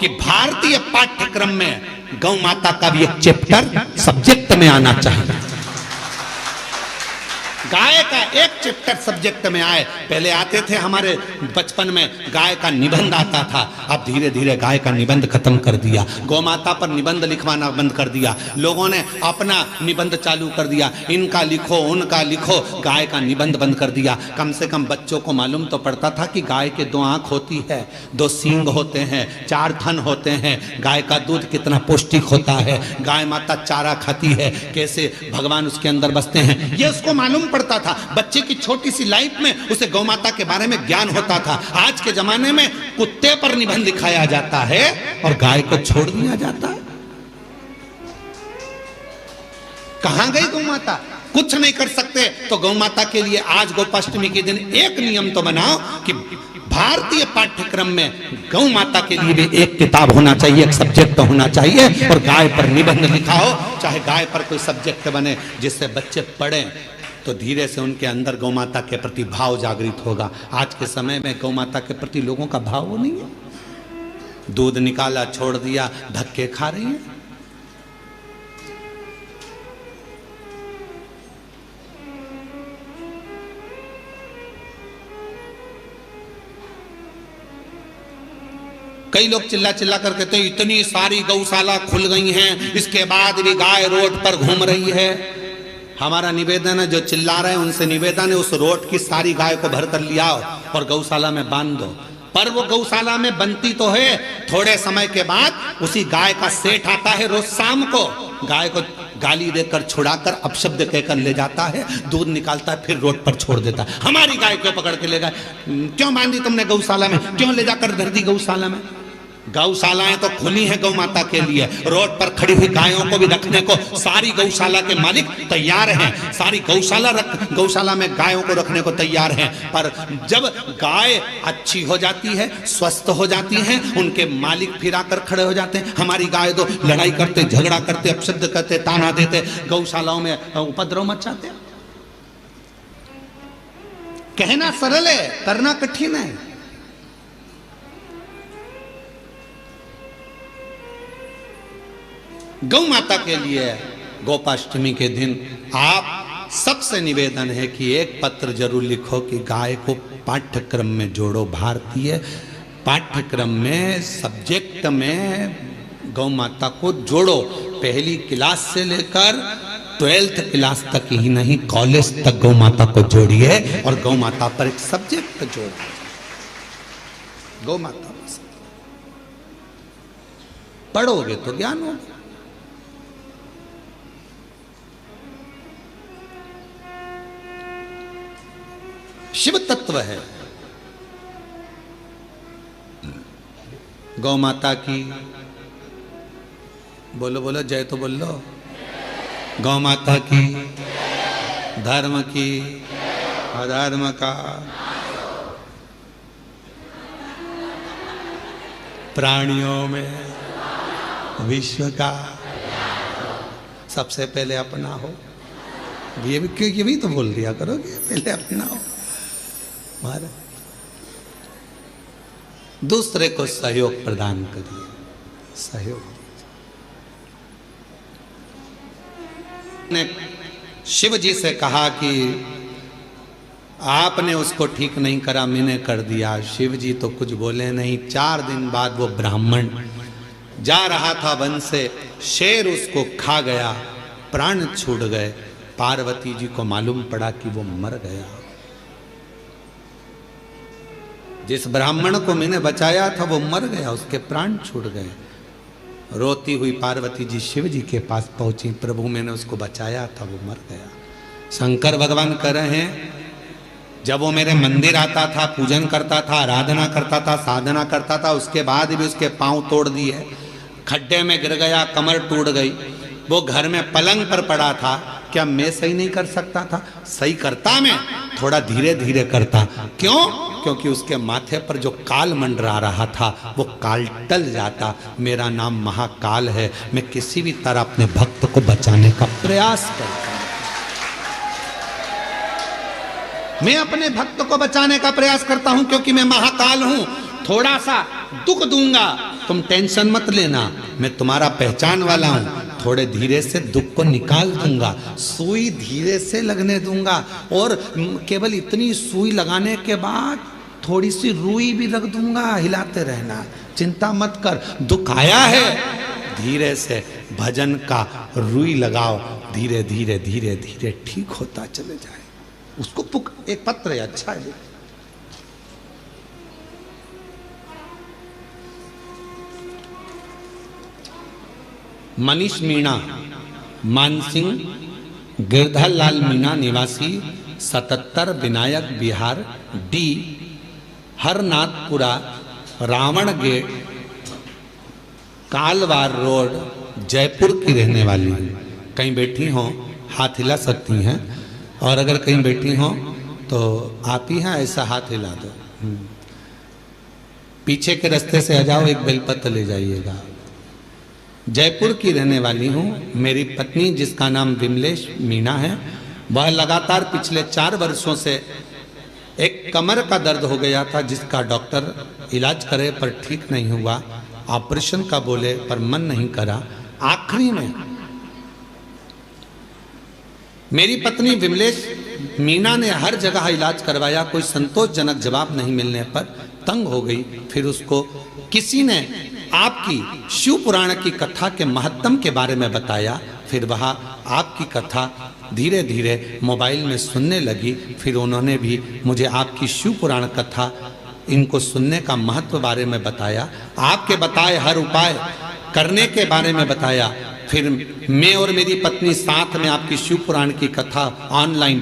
कि भारतीय पाठ्यक्रम में गौ माता का भी एक चैप्टर सब्जेक्ट में आना चाहिए। गाय का एक चैप्टर सब्जेक्ट में आए। पहले आते थे हमारे बचपन में गाय का निबंध आता था, अब धीरे धीरे गाय का निबंध खत्म कर दिया। गौ माता पर निबंध लिखवाना बंद कर दिया। लोगों ने अपना निबंध चालू कर दिया, इनका लिखो उनका लिखो, गाय का निबंध बंद कर दिया। कम से कम बच्चों को मालूम तो पड़ता था कि गाय के 2 आंख होती है, 2 सींग होते हैं, 4 थन होते हैं, गाय का दूध कितना पौष्टिक होता है, गाय माता चारा खाती है, कैसे भगवान उसके अंदर बसते हैं, ये उसको मालूम पड़ता था। बच्चे की छोटी सी लाइफ में उसे गौ माता के बारे में ज्ञान होता था। आज के जमाने में कुत्ते पर निबंध लिखाया जाता है और गाय को छोड़ दिया जाता है। कहां गई गौ माता? कुछ नहीं कर सकते तो गौ माता के लिए आज गोपाष्टमी के दिन एक नियम तो बनाओ कि भारतीय पाठ्यक्रम में गौ माता के लिए भी एक किताब होना चाहिए, एक सब्जेक्ट होना चाहिए और गाय पर निबंध लिखा हो। चाहे गाय पर कोई सब्जेक्ट बने जिससे बच्चे पढ़ें तो धीरे से उनके अंदर गौ माता के प्रति भाव जागृत होगा। आज के समय में गौ माता के प्रति लोगों का भाव वो नहीं है। दूध निकाला छोड़ दिया, धक्के खा रही है। कई लोग चिल्ला चिल्ला कर कहते हैं इतनी सारी गौशाला खुल गई हैं, इसके बाद भी गाय रोड पर घूम रही है। हमारा निवेदन है, जो चिल्ला रहे हैं उनसे निवेदन है, उस रोड की सारी गाय को भर कर लिया और गौशाला में बांध दो। पर वो गौशाला में बनती तो है, थोड़े समय के बाद उसी गाय का सेठ आता है, रोज शाम को गाय को गाली देकर छुड़ाकर अपशब्द कहकर ले जाता है, दूध निकालता है, फिर रोड पर छोड़ देता है। हमारी गाय क्यों पकड़ के ले गए, क्यों बांधी तुमने गौशाला में, क्यों ले जाकर धर दी गौशाला में? गौशालाएं तो खुली हैं गौ माता के लिए, रोड पर खड़ी हुई गायों को भी रखने को सारी गौशाला के मालिक तैयार हैं, सारी गौशाला में गायों को रखने को तैयार हैं। पर जब गाय अच्छी हो जाती है, स्वस्थ हो जाती हैं, उनके मालिक फिर आकर खड़े हो जाते हैं। हमारी गाय तो लड़ाई करते, झगड़ा करते, अपशब्द करते, ताना देते, गौशालाओं में उपद्रव मचाते। कहना सरल है, करना कठिन है। गौ माता के लिए गोपाष्टमी के दिन आप सबसे निवेदन है कि एक पत्र जरूर लिखो कि गाय को पाठ्यक्रम में जोड़ो। भारतीय पाठ्यक्रम में, सब्जेक्ट में गौ माता को जोड़ो। पहली क्लास से लेकर 12th क्लास तक ही नहीं, कॉलेज तक गौ माता को जोड़िए और गौ माता पर एक सब्जेक्ट जोड़िए। गौ माता पढ़ोगे तो ज्ञान होगा। शिव तत्व है। गौ माता की बोलो बोलो जय तो बोल लो। गौ माता की, धर्म की, अधर्म का, प्राणियों में, विश्व का, सबसे पहले अपना हो। ये भी तो बोल दिया करोगे, पहले अपना हो। दूसरे को सहयोग प्रदान करिए, सहयोग। ने शिव जी से कहा कि आपने उसको ठीक नहीं करा, मैंने कर दिया। शिव जी तो कुछ बोले नहीं। 4 दिन बाद वो ब्राह्मण जा रहा था वन से, शेर उसको खा गया, प्राण छूट गए। पार्वती जी को मालूम पड़ा कि वो मर गया। जिस ब्राह्मण को मैंने बचाया था वो मर गया, उसके प्राण छूट गए। रोती हुई पार्वती जी शिव जी के पास पहुंची, प्रभु मैंने उसको बचाया था, वो मर गया। शंकर भगवान कह रहे हैं, जब वो मेरे मंदिर आता था, पूजन करता था, आराधना करता था, साधना करता था, उसके बाद भी उसके पांव तोड़ दिए, खड्डे में गिर गया, कमर टूट गई। वो घर में पलंग पर पड़ा था, क्या मैं सही नहीं कर सकता था? सही करता, मैं थोड़ा धीरे धीरे करता। क्यों? क्योंकि उसके माथे पर जो काल मंडरा रहा था वो काल टल जाता। मेरा नाम महाकाल है, मैं किसी भी तरह अपने भक्त को बचाने का प्रयास करता हूं। मैं अपने भक्त को बचाने का प्रयास करता हूं क्योंकि मैं महाकाल हूं। थोड़ा सा दुख दूंगा, तुम टेंशन मत लेना, मैं तुम्हारा पहचान वाला हूं। थोड़े धीरे से दुख को निकाल दूंगा, सुई धीरे से लगने दूंगा, और केवल इतनी सुई लगाने के बाद थोड़ी सी रुई भी रख दूंगा, हिलाते रहना, चिंता मत कर। दुख आया है, धीरे से भजन का रुई लगाओ, धीरे धीरे धीरे धीरे ठीक होता चले जाए। उसको एक पत्र है, अच्छा है। मनीष मीणा, मानसिंह, गिरधर लाल मीणा निवासी, 77 Vinayak Bihar, D Harnathpura, Ravan gate, Kalwar road, Jaipur की रहने वाली हैं। कहीं बैठी हों हाथ हिला सकती हैं, और अगर कहीं बैठी हों तो आप ही हैं, ऐसा हाथ हिला दो। पीछे के रास्ते से आ जाओ, एक बेलपत्र ले जाइएगा। जयपुर की रहने वाली हूँ। मेरी पत्नी जिसका नाम विमलेश मीणा है, वह लगातार पिछले 4 वर्षों से एक कमर का दर्द हो गया था, जिसका डॉक्टर इलाज करे पर ठीक नहीं हुआ, ऑपरेशन का बोले पर मन नहीं करा। आखिरी में मेरी पत्नी विमलेश मीणा ने हर जगह इलाज करवाया, कोई संतोषजनक जवाब नहीं मिलने पर तंग हो गई। फिर उसको किसी ने आपकी शिव पुराण की कथा के महत्तम के बारे में बताया। फिर वहाँ आपकी कथा धीरे धीरे मोबाइल में सुनने लगी। फिर उन्होंने भी मुझे आपकी शिव पुराण कथा इनको सुनने का महत्व बारे में बताया, आपके बताए हर उपाय करने के बारे में बताया। फिर मैं और मेरी पत्नी साथ में आपकी शिव पुराण की कथा ऑनलाइन